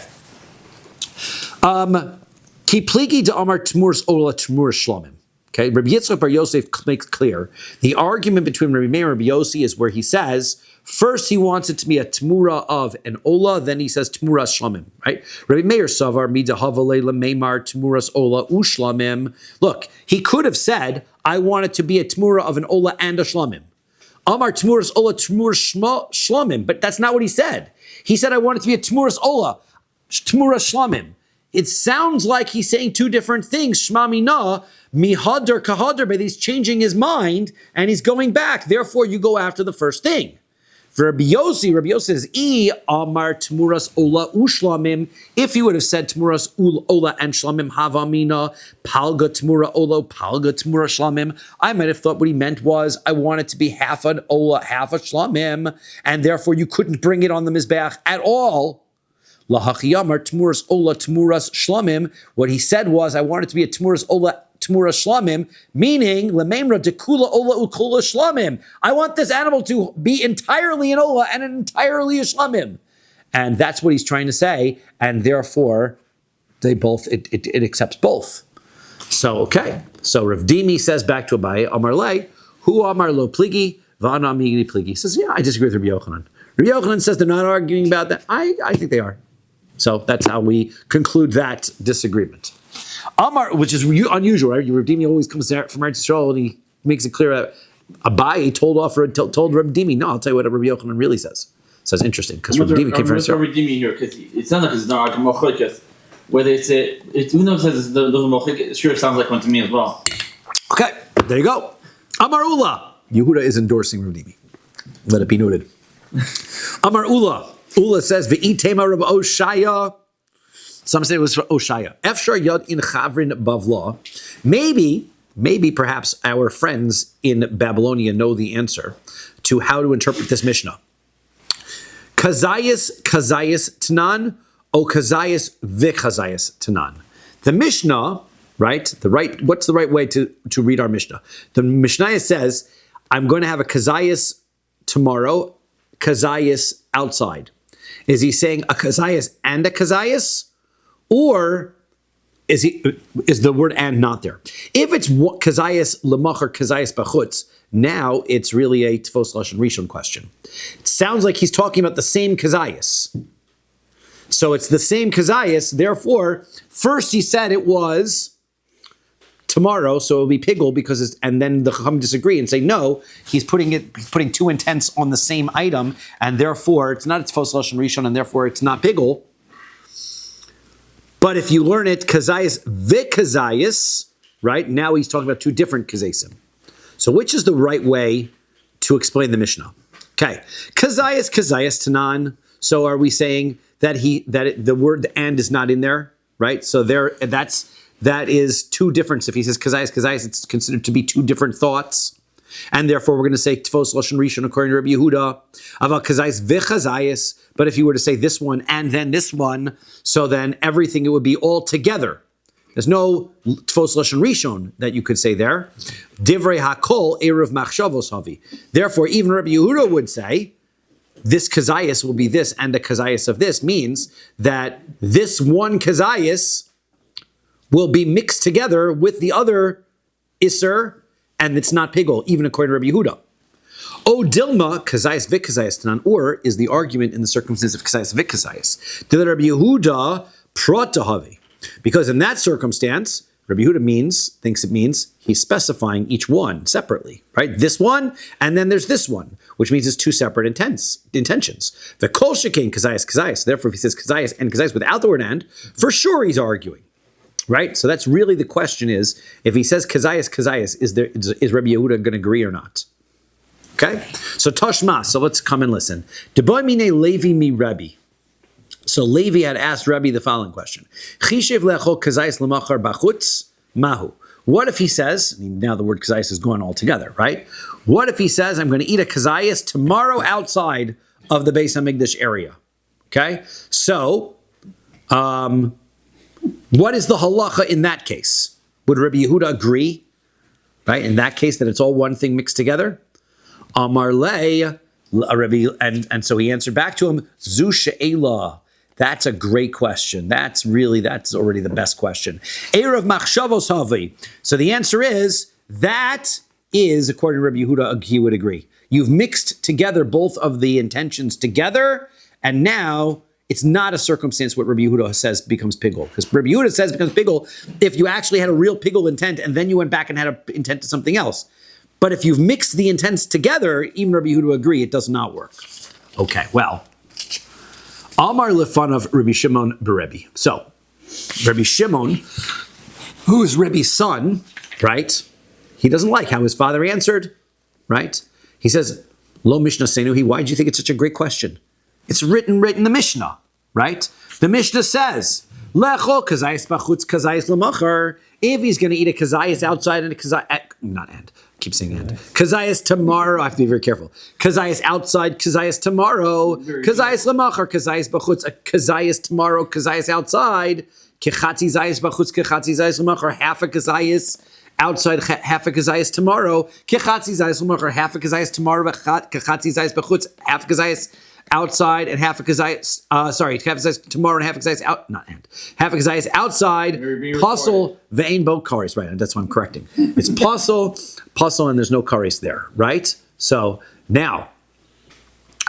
Ki pligi de amar tmurs ola tmurs shlamim. Okay, Rabbi Yitzchak Bar Yosef makes clear the argument between Rabbi Meir and Rabbi Yossi is where he says first he wants it to be a tmura of an ola, then he says tmura shlamim. Right? Rabbi Meir savar midahavale lemeimar tmuras ola ushlamim. Look, he could have said I want it to be a tmura of an ola and a shlamim. Amar tmuras ola tmurs shlamim, but that's not what he said. He said I want it to be a tmuras ola, tmura shlamim. it sounds like he's saying two different things. Shma mina, mihadar kahadar, but he's changing his mind and he's going back. Therefore, you go after the first thing. For Rabbi Yossi says, amar tmuras ola ushlamim. If he would have said tmuras ola and shlamim havamina, palga tmura ola, palga tmura shlamim, I might have thought what he meant was, I want it to be half an ola, half a shlamim, and therefore you couldn't bring it on the mizbeach at all. Lahachiyamar tmuras ola tmuras shlamim. What he said was, I want it to be a tmuras ola tmura shlamim, meaning lememra dekula ola ukula shlamim. I want this animal to be entirely an ola and entirely a shlamim, and that's what he's trying to say. And therefore, they both it accepts both. So okay. So Rav Dimi says back to Abaye, Amar Le, Hu Amar Lo Pligi, Vana Migri Pligi. He says, yeah, I disagree with Rabbi Yochanan. Rabbi Yochanan says they're not arguing about that. I think they are. So that's how we conclude that disagreement. Amar, which is unusual, right? Rav Dimi always comes from Eretz Yisrael and he makes it clear that Abaye told Rav Dimi, no, I'll tell you what Rabbi Yochanan really says. So it's interesting because Rav Dimi came from Eretz Yisrael. Rabbi Dimi here, because it sounds like it's not like a mochlikas. Whether it's even though it says those mochlikas, it sure sounds like one to me as well. Okay, there you go. Amar Ula. Yehuda is endorsing Rav Dimi. Let it be noted. Amar Ula. Ula says, V'itema Rav Oshaya. Some say it was for Oshaya. Efshar Yad in Chavrin Bavla. Maybe perhaps our friends in Babylonia know the answer to how to interpret this Mishnah. Kazayas Tanan, O Kazayas V'Kazayas Tanan. The Mishnah, what's the right way to read our Mishnah? The Mishnah says, I'm going to have a Kazayas tomorrow, Kazayas outside. Is he saying a Kazayas and a Kazayas? Or is the word and not there? If it's Kazayas lemach or Kazayas bachutz, now it's really a Tfos Lashon Rishon question. It sounds like he's talking about the same Kazayas. So it's the same Kazayas, therefore, first he said it was tomorrow, so it'll be pigul because and then the Chacham disagree and say no, he's putting two intents on the same item, and therefore it's not Tfos Lashon Rishon, and therefore it's not pigul. But if you learn it, kazayas v'kazayas, right? Now he's talking about two different kazasim. So which is the right way to explain the Mishnah? Okay, kazayas tanan. So are we saying that the word and is not in there, right? So that is two different. If he says kazayas, it's considered to be two different thoughts. And therefore, we're going to say Tfos Lashon Rishon according to Rabbi Yehuda. Aval kazayis v'chazayis. But if you were to say this one and then this one, so then everything, it would be all together. There's no Tfos Lashon Rishon that you could say there. Divrei hakol erev machshavos havi. Therefore, even Rabbi Yehuda would say, this kazayis will be this and the kazayis of this means that this one kazayis will be mixed together with the other iser, and it's not pigul, even according to Rabbi Yehuda. O dilma kazayis v'kazayis tanan, or is the argument in the circumstance of kazayis v'kazayis to Rabbi Yehuda protahavi, because in that circumstance Rabbi Yehuda thinks it means he's specifying each one separately, right? This one and then there's this one, which means it's two separate intentions. The kol shekain kazayis. Therefore, if he says kazayis and kazayis without the word and, for sure he's arguing. Right? So that's really the question is, if he says kazayas, is Rabbi Yehuda going to agree or not? Okay? So Tashma, so let's come and listen. Deboy mine Levi mi Rabbi. So Levi had asked Rabbi the following question. Chishev le'achol kazayas l'machar bachutz mahu. What if he says, now the word kazayas is gone altogether, right? What if he says, I'm going to eat a kazayas tomorrow outside of the Beis HaMikdash area? Okay? So, what is the halacha in that case? Would Rabbi Yehuda agree, right? In that case, that it's all one thing mixed together? Amar le, Rabbi, and so he answered back to him, Zu she'ela. That's a great question. That's already the best question. Erev machshavos havi. So the answer is, that is, according to Rabbi Yehuda, he would agree. You've mixed together both of the intentions together, and now it's not a circumstance what Rabbi Yehuda says becomes pigul. Because Rabbi Yehuda says it becomes pigul if you actually had a real pigul intent and then you went back and had an intent to something else. But if you've mixed the intents together, even Rabbi Yehuda agree, it does not work. Okay, well. Amar lefanav Rabbi Shimon beRebbi. So, Rabbi Shimon, who is Rebbe's son, right? He doesn't like how his father answered, right? He says, Lo Mishnah Seinu, why do you think it's such a great question? It's written in the Mishnah, right? The Mishnah says, Lecho kazayis bachutz kazayis lemachar. If he's going to eat a kazayis outside and a kazayis, not and, keep saying and. Kazayis tomorrow, I have to be very careful. Kazayis outside, kazayis tomorrow, kazayis lemachar, kazayis bachutz, a kazayis tomorrow, kazayis outside, kechatzi zayis bachutz, kechatzi zayis lemachar, half a kazayis outside, half a kazayis tomorrow, kechatzi zayis lemachar, half a kazayis tomorrow, kechatzi zayis bachutz, half a kazayis outside and half a kazayis, half a kazayis tomorrow and half a kazayis out, not and, half a kazayis outside, puzzle, vein bo kares, right, that's what I'm correcting. It's puzzle, and there's no kares there, right? So now,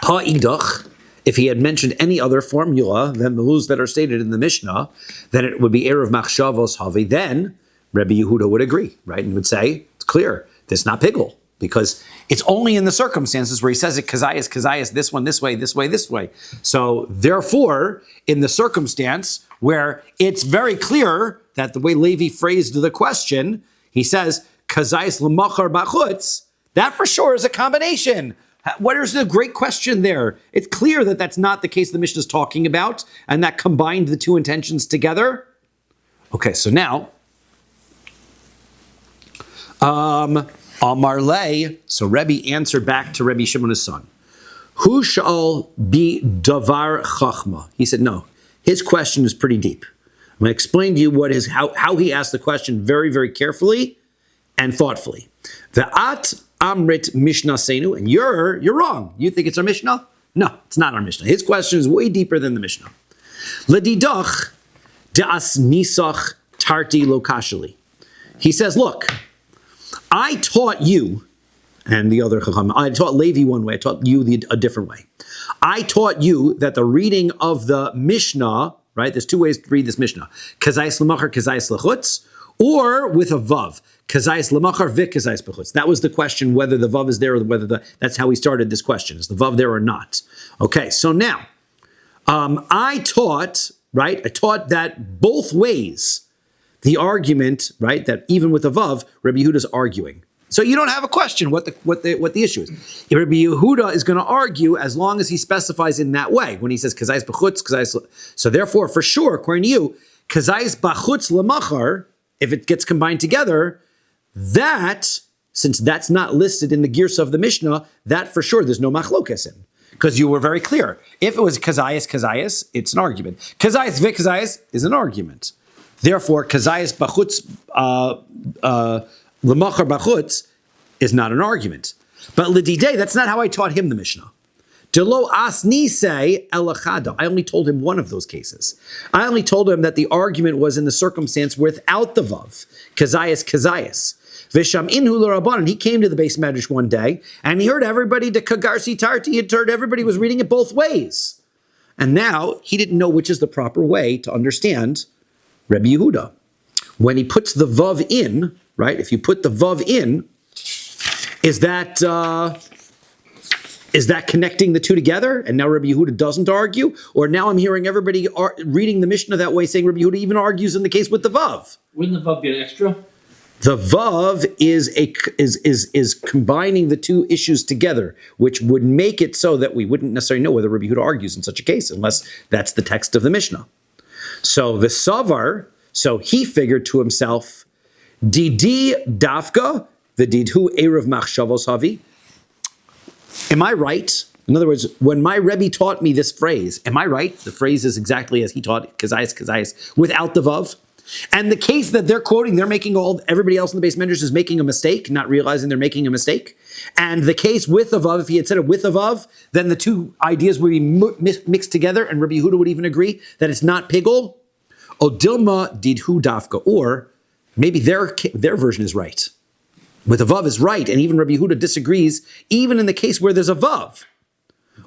ha'idach, if he had mentioned any other formula than the rules that are stated in the Mishnah, then it would be erev machshavos havi, then Rabbi Yehuda would agree, right, and would say, it's clear, this is not pigul. Because it's only in the circumstances where he says it kazayas, this one, this way, this way, this way. So therefore, in the circumstance where it's very clear that the way Levi phrased the question, he says kazayas lemachar bachutz, that for sure is a combination. What is the great question there? It's clear that that's not the case the Mishnah is talking about, and that combined the two intentions together. Okay, so now, Amar Le, so Rebbe answered back to Rabbi Shimon his son. Hu shall be davar chachma. He said, no, his question is pretty deep. I'm going to explain to you how he asked the question very, very carefully and thoughtfully. Ve'at amrit mishnah seinu, and you're wrong. You think it's our Mishnah? No, it's not our Mishnah. His question is way deeper than the Mishnah. Ledidach de'as nisach tarti lokashali. He says, look, I taught you, and the other Chacham, I taught Levi one way, I taught you a different way. I taught you that the reading of the Mishnah, right, there's two ways to read this Mishnah, kazayis lemachar, kazayis lechutz, or with a vav, kazayis lemachar v'kazayis bechutz. That was the question, whether the vav is there or whether that's how we started this question, is the vav there or not? Okay, so now, I taught that both ways, the argument, right, that even with a vav, Rabbi Yehuda is arguing. So you don't have a question what the issue is. Rabbi Yehuda is going to argue as long as he specifies in that way. When he says kazayis b'chutz, kazayis, so therefore, for sure, according to you, kazayis b'chutz lemachar, if it gets combined together, that, since that's not listed in the girsa of the Mishnah, that for sure there's no machlokes in. Because you were very clear. If it was kazayis, it's an argument. Kazayis v'kazayis is an argument. Therefore, kazayis bachutz, lemachar bachutz, is not an argument. But l'didei, that's not how I taught him the Mishnah. Delo asni say elachada. I only told him one of those cases. I only told him that the argument was in the circumstance without the vav, kazayis. Visham inhu l'rabbanan. He came to the base medrash one day, and he heard everybody to kagarsi tarti. He heard everybody was reading it both ways. And now, he didn't know which is the proper way to understand Rabbi Yehuda. When he puts the vav in, right? If you put the vav in, is that connecting the two together? And now Rabbi Yehuda doesn't argue? Or now I'm hearing everybody reading the Mishnah that way, saying Rabbi Yehuda even argues in the case with the vav. Wouldn't the vav be an extra? The vav is combining the two issues together, which would make it so that we wouldn't necessarily know whether Rabbi Yehuda argues in such a case, unless that's the text of the Mishnah. So the Savar, so he figured to himself, Didi dafka, the didhu erev machshavos havi. Am I right? In other words, when my Rebbe taught me this phrase, am I right? The phrase is exactly as he taught it, kazayis, without the vav. And the case that they're quoting, everybody else in the base medrash is making a mistake, not realizing they're making a mistake. And the case with a vav, if he had said it with a vav, then the two ideas would be mixed together, and Rabbi Yehuda would even agree that it's not pigul. Odilma didhu dafka, or maybe their version is right. With a vav is right, and even Rabbi Yehuda disagrees, even in the case where there's a vav.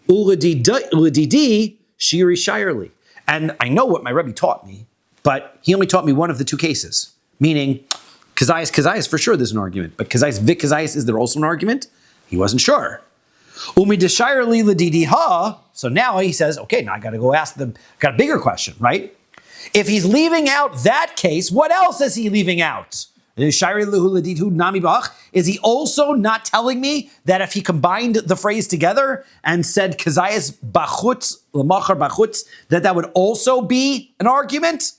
Uladidi shiri shirely. And I know what my Rebbe taught me, but he only taught me one of the two cases, meaning kazayis, for sure there's an argument, but kazayis, is there also an argument? He wasn't sure. So now he says, okay, now I got to go ask them, got a bigger question, right? If he's leaving out that case, what else is he leaving out? Is he also not telling me that if he combined the phrase together and said kazayas bachutz lemachar bachutz, that would also be an argument?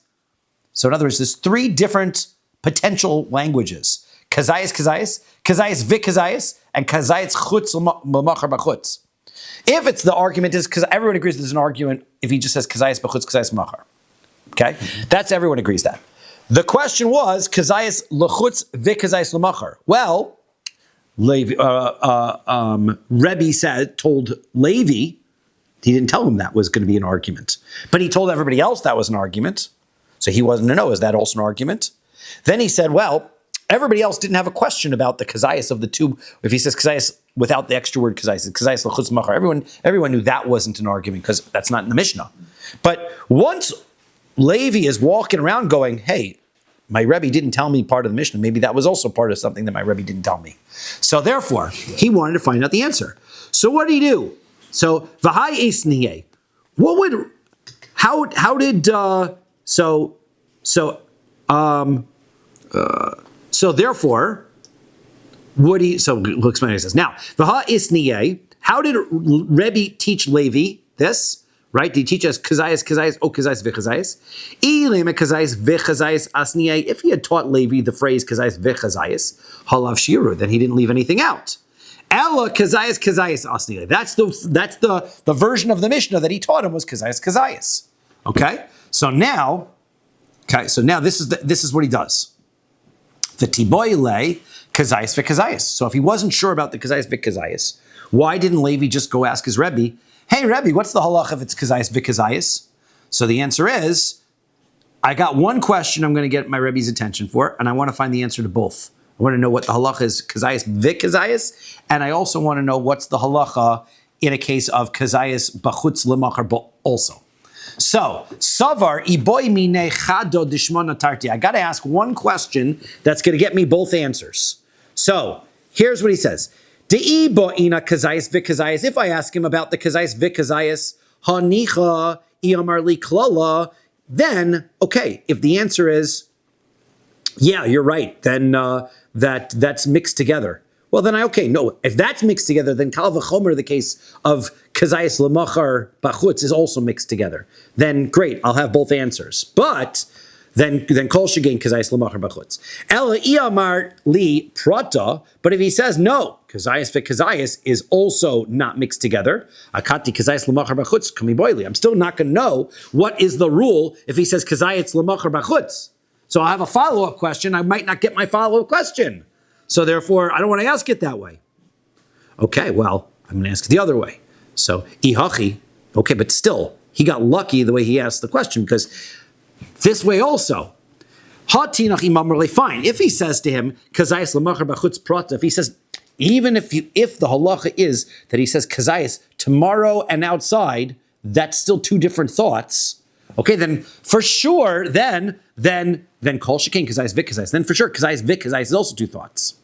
So in other words, there's three different potential languages: kazayas kazayas, kazayas vikazayas, and kazayas chutz lemachar bachutz. If it's the argument is because everyone agrees there's an argument if he just says kazayas bachutz kazayas machar. Okay, that's everyone agrees that. The question was kazayas lechutz vikazayas lemachar. Well, Rabbi told Levi, he didn't tell him that was going to be an argument, but he told everybody else that was an argument. So he wasn't to know, is that also an argument? Then he said, well, everybody else didn't have a question about the kazayas of the two. If he says kazayas without the extra word kazayas, kazayas lechutz lemachar, everyone knew that wasn't an argument because that's not in the Mishnah. But once Levi is walking around going, hey, my Rebbe didn't tell me part of the Mishnah. Maybe that was also part of something that my Rebbe didn't tell me. So therefore, he wanted to find out the answer. So what did he do? So v'hai esniye. What would? How did? So therefore, would he? So we'll explain what he says now. V'ha isniye. How did Rebbe teach Levi this? Right? Did he teach us kazayas, kazayas vichazayas? Ilema kazayas vichazayas asniyah. If he had taught Levi the phrase kazayas vichazayas, halav shiru, then he didn't leave anything out. Ella kazayas asniyah. That's the version of the Mishnah that he taught him was kazayas. Okay? So now this is what he does. The tiboyle kazayas vikazayas. So if he wasn't sure about the kazayas vikazayas, why didn't Levi just go ask his Rebbe, hey, Rebbe, what's the halach if it's kazayas vikazayas? So the answer is, I got one question I'm going to get my Rebbe's attention for, and I want to find the answer to both. I want to know what the halacha is, kazayas vikazayas, and I also want to know what's the halacha in a case of kazayas bachutz lemachar also. So, savar iboy mine chado dishmona tarti. I got to ask one question that's going to get me both answers. So, here's what he says. If I ask him about the kazayas vikazayas, hanicha iamarli klala, then okay. If the answer is, yeah, you're right, then that's mixed together. Well, then if that's mixed together, then kal v'chomer, the case of kazayas lemachar bachutz, is also mixed together. Then great, I'll have both answers. But then kol shegein kazayas lemachar bachutz. Ela iamar li prata. But if he says no, kazayas vikazayas is also not mixed together. Akati kazayas lemachar bachutz kami boili. I'm still not going to know what is the rule if he says kazayas lemachar bachutz. So I'll have a follow-up question. I might not get my follow-up question. So therefore, I don't want to ask it that way. Okay, well, I'm going to ask it the other way. So ihachi. Okay, but still, he got lucky the way he asked the question because this way also. Fine. If he says to him, kazayas lemachar bachutz prata, if he says, even if the halacha is that he says kazayas tomorrow and outside, that's still two different thoughts. Okay, then for sure, then kol shekein kazayas vikazayas. Then for sure, kazayas vikazayas is also two thoughts.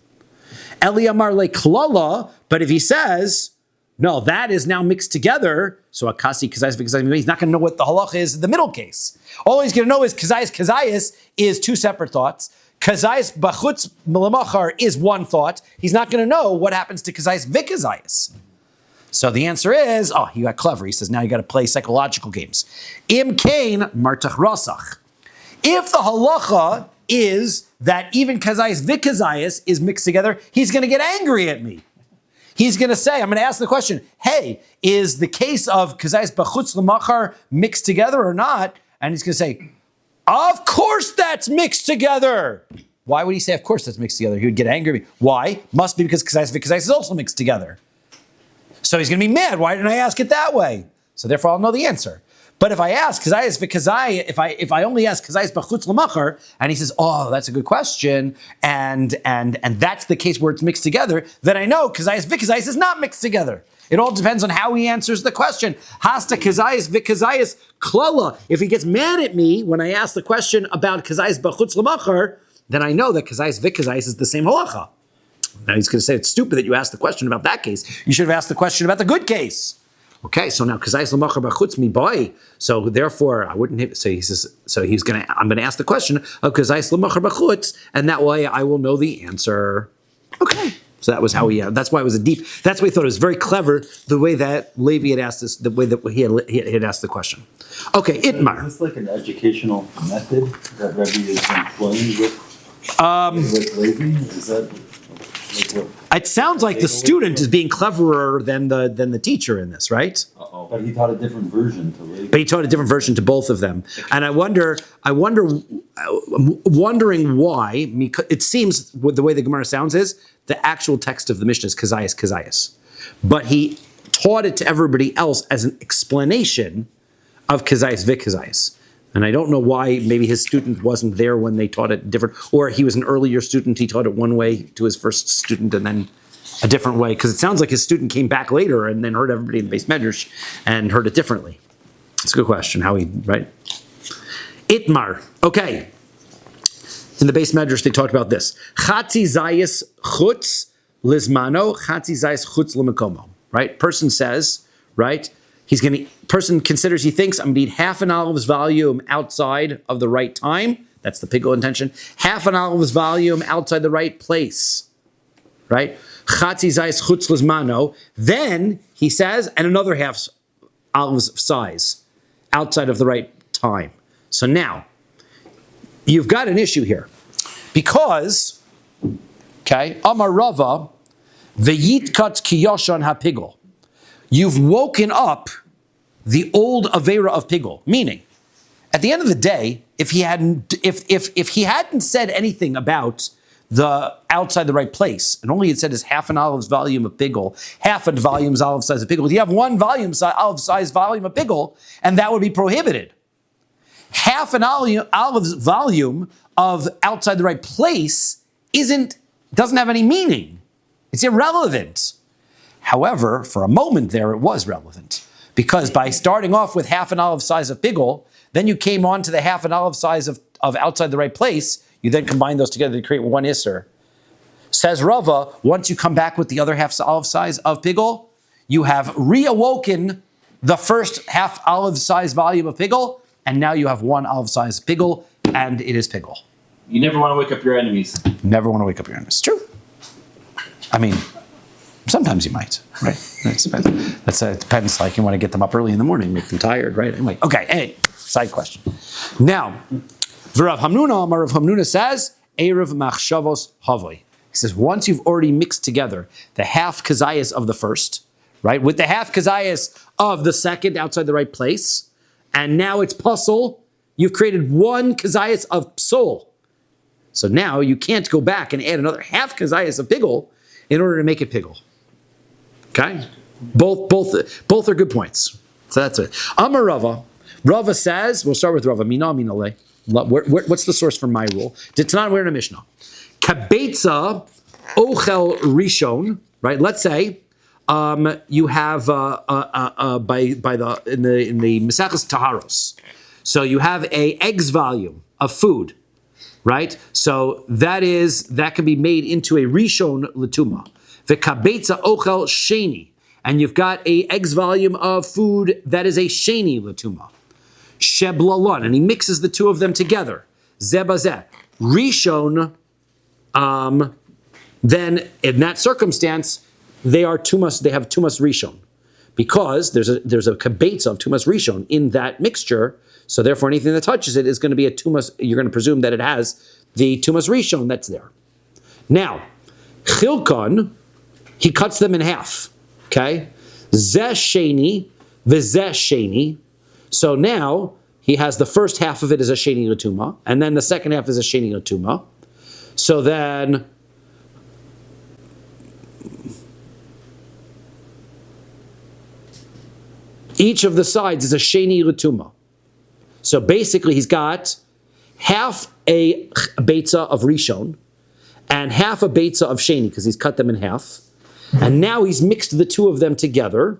Eliyamar le klala, but if he says, no, that is now mixed together, so akasi kazayas vikazayas, he's not going to know what the halacha is in the middle case. All he's going to know is kazayas is two separate thoughts. Kazayas bachutz lemachar is one thought. He's not going to know what happens to kazayas vikazayas. So the answer is, he got clever. He says, now you got to play psychological games. Im kain martach rasach. If the halacha is that even kazayas vikazayas is mixed together, he's going to get angry at me. He's going to say, I'm going to ask the question, hey, is the case of kazayas bachutz lemachar mixed together or not? And he's going to say, of course that's mixed together. Why would he say, of course that's mixed together? He would get angry at me. Why? Must be because kazayas vikazayas is also mixed together. So he's going to be mad. Why didn't I ask it that way? So therefore, I'll know the answer. But if I ask kazayas vikazayas, if I only ask kazayas bachutz lemachar, and he says, that's a good question, and that's the case where it's mixed together, then I know kazayas vikazayas is not mixed together. It all depends on how he answers the question. Hasta kazayas vikazayas klala. If he gets mad at me when I ask the question about kazayas bachutz lemachar, then I know that kazayas vikazayas is the same halacha. Now he's going to say it's stupid that you asked the question about that case. You should have asked the question about the good case. Okay, so now kazayis l'machar b'chutz mi boy. So therefore, I wouldn't hit. So he says. So I'm gonna ask the question of kazayis l'machar b'chutz, and that way I will know the answer. Okay. So that was how he. That's why it was a deep. That's why he thought it was very clever the way that Levi had asked this. The way that he had asked the question. Okay, Itmar. Is this like an educational method that Rabbi is employing with Levi? Is that like what? It sounds like the student is being cleverer than the teacher in this, right? But he taught a different version to Levi. But he taught a different version to both of them, and I'm wondering why. Because it seems the way the Gemara sounds is the actual text of the Mishnah is kazayis, but he taught it to everybody else as an explanation of kazayis v'kazayis. And I don't know why. Maybe his student wasn't there when they taught it different, or he was an earlier student. He taught it one way to his first student, and then a different way. Because it sounds like his student came back later and then heard everybody in the base medrash and heard it differently. It's a good question. How he right? Itmar. Okay. In the base medrash, they talked about this. Chatzi zayis chutz lizmano, chatzi zayis chutz l'mekomo. Right? Person says, right? Person considers, he thinks, I'm going to eat half an olive's volume outside of the right time. That's the pickle intention. Half an olive's volume outside the right place. Right? Chatzi zayis chutz lizmano. Then he says, and another half olive's size outside of the right time. So now, you've got an issue here. Because, okay, Amar Rava, v'yitkat kiyoshan hapigol. You've woken up the old Avera of Pigol. Meaning, at the end of the day, if he hadn't said anything about the outside the right place, and only it said is half an olive's volume of Pigol, half a volume's olive size of Pigol, you have one olive size volume of Pigol, and that would be prohibited. Half an olive's volume of outside the right place doesn't have any meaning. It's irrelevant. However, for a moment there, it was relevant. Because by starting off with half an olive size of pigol, then you came on to the half an olive size of outside the right place, you then combine those together to create one isser. Says Rava, once you come back with the other half olive size of pigol, you have reawoken the first half olive size volume of pigol, and now you have one olive size of pigol, and it is pigol. You never want to wake up your enemies. Never want to wake up your enemies. True. I mean, sometimes you might, right? It depends. Like you want to get them up early in the morning, make them tired, right? Anyway, okay. Hey, side question. Now, Rav Hamnuna says, Erev machshavos havoi. He says once you've already mixed together the half kazayas of the first, right, with the half kazayas of the second outside the right place, and now it's puzzle. You've created one kazayas of psol. So now you can't go back and add another half kazayas of pigol in order to make it pigol. Okay? Both are good points. So that's it. Amar Rava. Rava says, we'll start with Rava. Mina minale. What's the source for my rule? Ditnan, we're in a Mishnah. Kabetza ochel rishon. Right? Let's say you have in the Mesachas Taharos. So you have a eggs volume of food. Right? So that can be made into a rishon letuma. V'kabetza ochel sheni. And you've got a eggs volume of food that is a sheni letuma. Sheblalon. And he mixes the two of them together. Zebazeh. Rishon, then in that circumstance, they have tumas rishon. Because there's a kabetza of tumas rishon in that mixture. So therefore, anything that touches it is going to be a tumas. You're going to presume that it has the tumas rishon that's there. Now, chilkon, he cuts them in half. Okay, zeh sheni v'zeh sheni. So now he has the first half of it as a sheni l'tuma, and then the second half is a sheni l'tuma. So then each of the sides is a sheni l'tuma. So basically, he's got half a beitza of rishon and half a beitza of sheni because he's cut them in half. And now he's mixed the two of them together.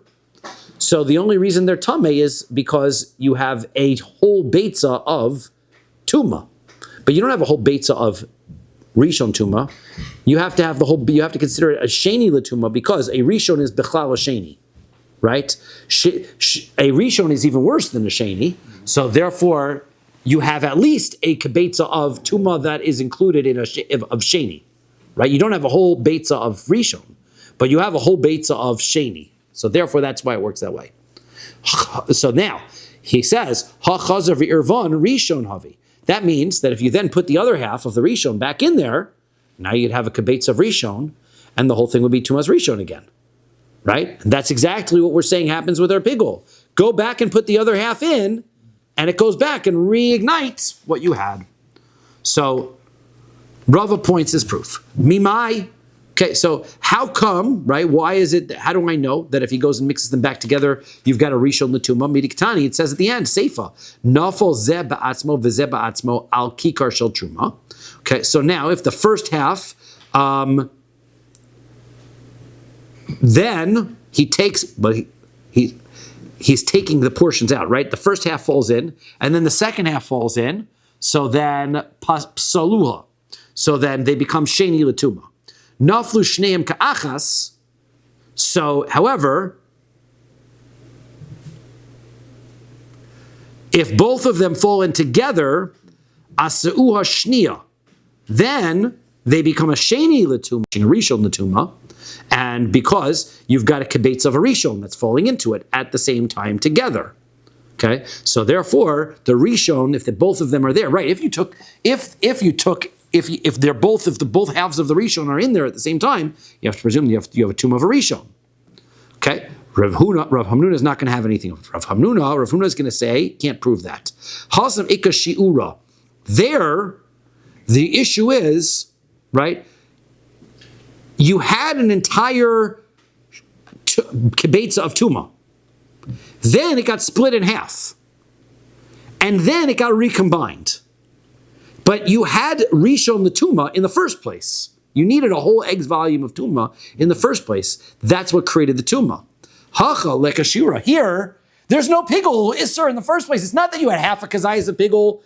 So the only reason they're tameh is because you have a whole beitza of tuma, but you don't have a whole beitza of rishon tuma. You have to have the whole. You have to consider it a sheni l'tuma because a rishon is bechlal a sheni. right? A rishon is even worse than a sheni, so therefore you have at least a kibetza of tuma that is included in of sheni, right? You don't have a whole betza of rishon, but you have a whole betza of sheni. So therefore, that's why it works that way. So now he says ha chazer v'irvan rishon havi. That means that if you then put the other half of the rishon back in there, now you'd have a kibetza of rishon, and the whole thing would be tumas rishon again. Right? And that's exactly what we're saying happens with our pigul. Go back and put the other half in, and it goes back and reignites what you had. So Rava points as proof. Mimai. Okay, so how come, right? Why is it, how do I know that if he goes and mixes them back together, you've got a rishon l'tuma? Midiktani, it says at the end, seifa, nafal zeh ba'atzmo v'zeh ba'atzmo al kikar shel truma. Okay, so now if the first half, then he takes, but he's taking the portions out, right? The first half falls in, and then the second half falls in. So then psaluha. So then they become sheni l'tuma. Naflu shneim ka'achas. So, however, if both of them fall in together, asauha shnia, then they become a sheni l'tuma, a rishon l'tuma. And because you've got a kibetz of a rishon that's falling into it at the same time together, okay. So therefore, the rishon, if both of them are there, right? If the both halves of the rishon are in there at the same time, you have to presume you have a tomb of a rishon, okay. Rav Hamnuna is not going to have anything of Rav Hamnuna is going to say can't prove that. Hasam ikka shiura. There, the issue is right. You had an entire kibetza of tuma. Then it got split in half. And then it got recombined. But you had rishon the tuma in the first place. You needed a whole eggs volume of tuma in the first place. That's what created the tuma. Hacha lekashira. Here, there's no pigul isser in the first place. It's not that you had half a kazayas of pigul.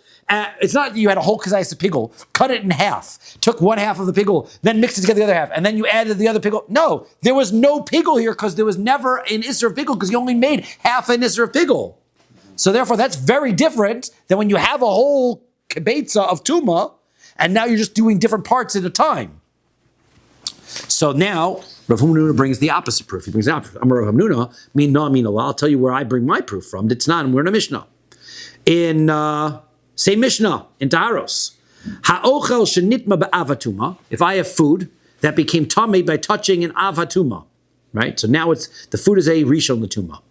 It's not that you had a whole kazayas of pigul, cut it in half, took one half of the pigul, then mixed it together the other half, and then you added the other pigul. No, there was no pigul here because there was never an isser of pigul because you only made half an isser of pigul. So therefore, that's very different than when you have a whole kibetza of tuma, and now you're just doing different parts at a time. So now, Rav Hamnuna brings the opposite proof. He brings the opposite. Amar Rav Hamnuna, min Allah. I'll tell you where I bring my proof from. It's not, and we're in a Mishnah. In same Mishnah in Taharos. Ha'ochel shenitma ba'avatuma. If I have food that became tamei by touching an avatuma, right? So now the food is a rishon l'tuma.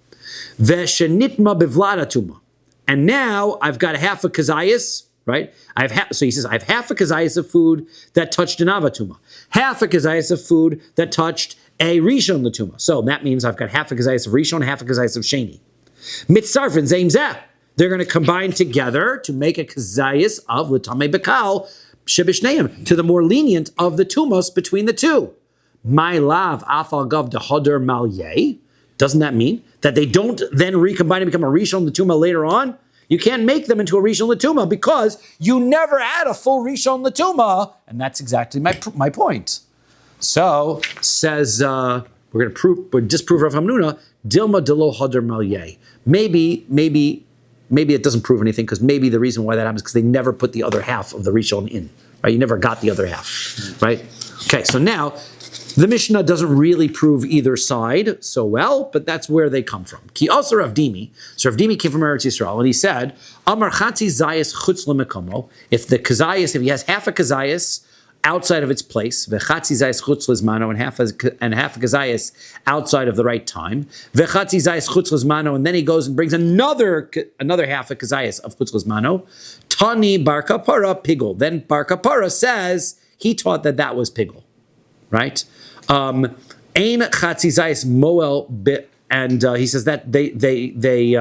Ve'shenitma bevladatuma. And now I've got half a kazayas, right? So he says I have half a kazayas of food that touched an avatuma, half a kazayas of food that touched a rishon l'tuma. So that means I've got half a kazayas of rishon, half a kazayas of sheni. Mitzarfin zeim zeh. They're going to combine together to make a kazayas of l'tamei bekal shebishneim, to the more lenient of the tumas between the two. My lav afal gav dehoder malye. Doesn't that mean that they don't then recombine and become a rishon l'tuma later on? You can't make them into a rishon l'tuma because you never had a full rishon l'tuma, and that's exactly my point. So says we're going to disprove Rav Hamnuna dilma delo hoder malye. Maybe it doesn't prove anything because maybe the reason why that happens is because they never put the other half of the rishon in. Right? You never got the other half. Right? Okay. So now the Mishnah doesn't really prove either side so well, but that's where they come from. Ki also Rav Dimi. So Rav Dimi came from Eretz Yisrael, and he said, Amar chatzi zayas chutz lemekomo. If he has half a kazayas outside of its place, vechatzi zayas chutz lezmano, and half a kazayas outside of the right time, vechatzi zayas chutz lezmano, and then he goes and brings another half a kazayas of chutz lezmano, tani bar kapara pigul. Then bar kapara says he taught that was pigul. Right? Ein chatzi zayis moel bit, and he says that they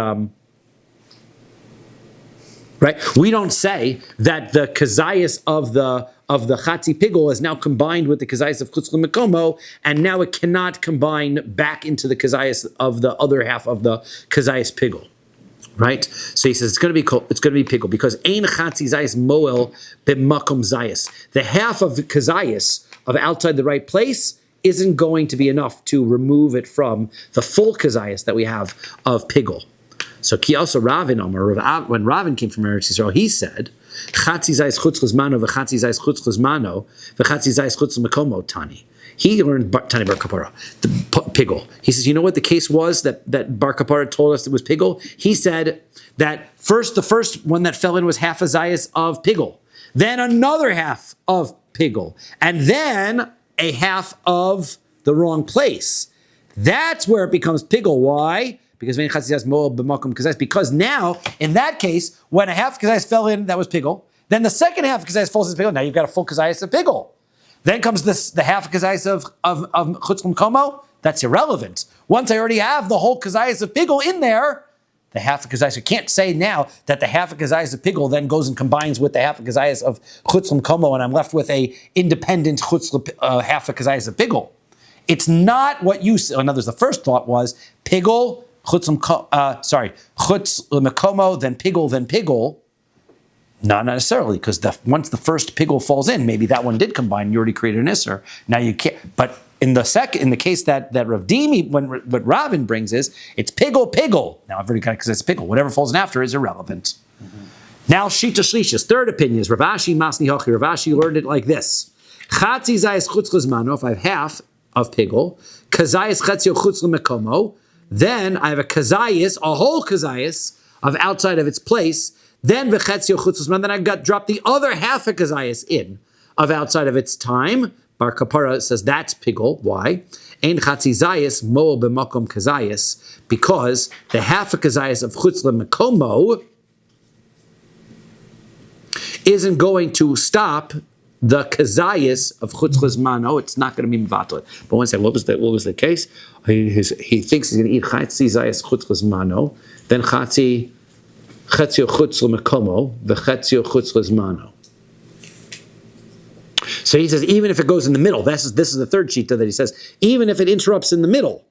right. We don't say that the kazayis of the chatzi pigul is now combined with the kazayis of chutz l'mekomo, and now it cannot combine back into the kazayis of the other half of the kazayis pigul. Right? So he says it's going to be pigul because ein chatzi zayis moel b'makom zayis. The half of the kazayis of outside the right place isn't going to be enough to remove it from the full kazayas that we have of pigul. So ki also Ravin Omer, when Ravin came from Eretz Yisrael, he said, Chatzi zayis chutz chuzmano v'chatzi zayis chutz chuzmano v'chatzi zayis chutz mekomo tani. He learned Tani Bar Kapara, the pigul. He says, you know what the case was that Bar Kapara told us it was pigul? He said that the first one that fell in was half a zayis of pigul, then another half of pigul, and then a half of the wrong place. That's where it becomes pigul. Why? Because now, in that case, when a half kazayas fell in, that was pigul. Then the second half kazayas falls in pigul. Now you've got a full kazayas of pigul. Then comes the half kazayas of chutz l'mekomo. That's irrelevant. Once I already have the whole kazayas of pigul in there, the half of kazayas. You can't say now that the half of kazayas of pigul then goes and combines with the half of kazayas of chutz l'mekomo, and I'm left with a independent half of kazayas of pigul. It's not what you said. In other words, the first thought was pigul. Chutz l'mekomo, then pigul. Not necessarily, because once the first pigul falls in, maybe that one did combine. You already created an isser. Now you can't. But in the case that Rav Dimi, what Ravin brings is it's pigul. Now I've already got it because it's pigul. Whatever falls in after is irrelevant. Mm-hmm. Now Shita Shlishis, third opinion is Rav Ashi Masni Hochi. Rav Ashi learned it like this: Chatzi zayis chutz l'zmano. If I have half of pigul, kazayis chatzio chutz l'mekomo. Then I have a kazayis, a whole kazayis of outside of its place. Then v'chetzio chutz l'zman. Then I dropped the other half of kazayis in of outside of its time. Bar Kapara says that's pigul. Why? Ein chatzi zayis mo b'makom kazayis, because the half of kazayis of chutz l'mekomo isn't going to stop the kazayis of chutz l'zmano. It's not going to be mevatel. But one second, what was the case? He thinks he's going to eat chatzi zayis chutz l'zmano, then chetzio chutz l'mekomo, v'chetzio chutz l'zmano. So he says, even if it goes in the middle, this is the third shita that he says, even if it interrupts in the middle,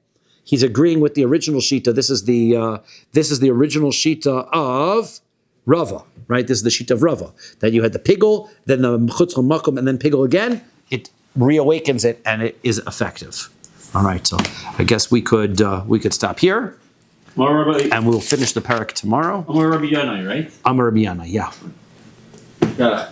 he's agreeing with the original shita. This is the original shita of Rava, right? This is the shita of Rava, that you had the pigul, then the chutz l'makom, and then pigul again. It reawakens it, and it is effective. All right, so I guess we could stop here, and we'll finish the parak tomorrow. Amar Rabbi Yanai, right? Amar Rabbi Yanai, yeah. Yeah.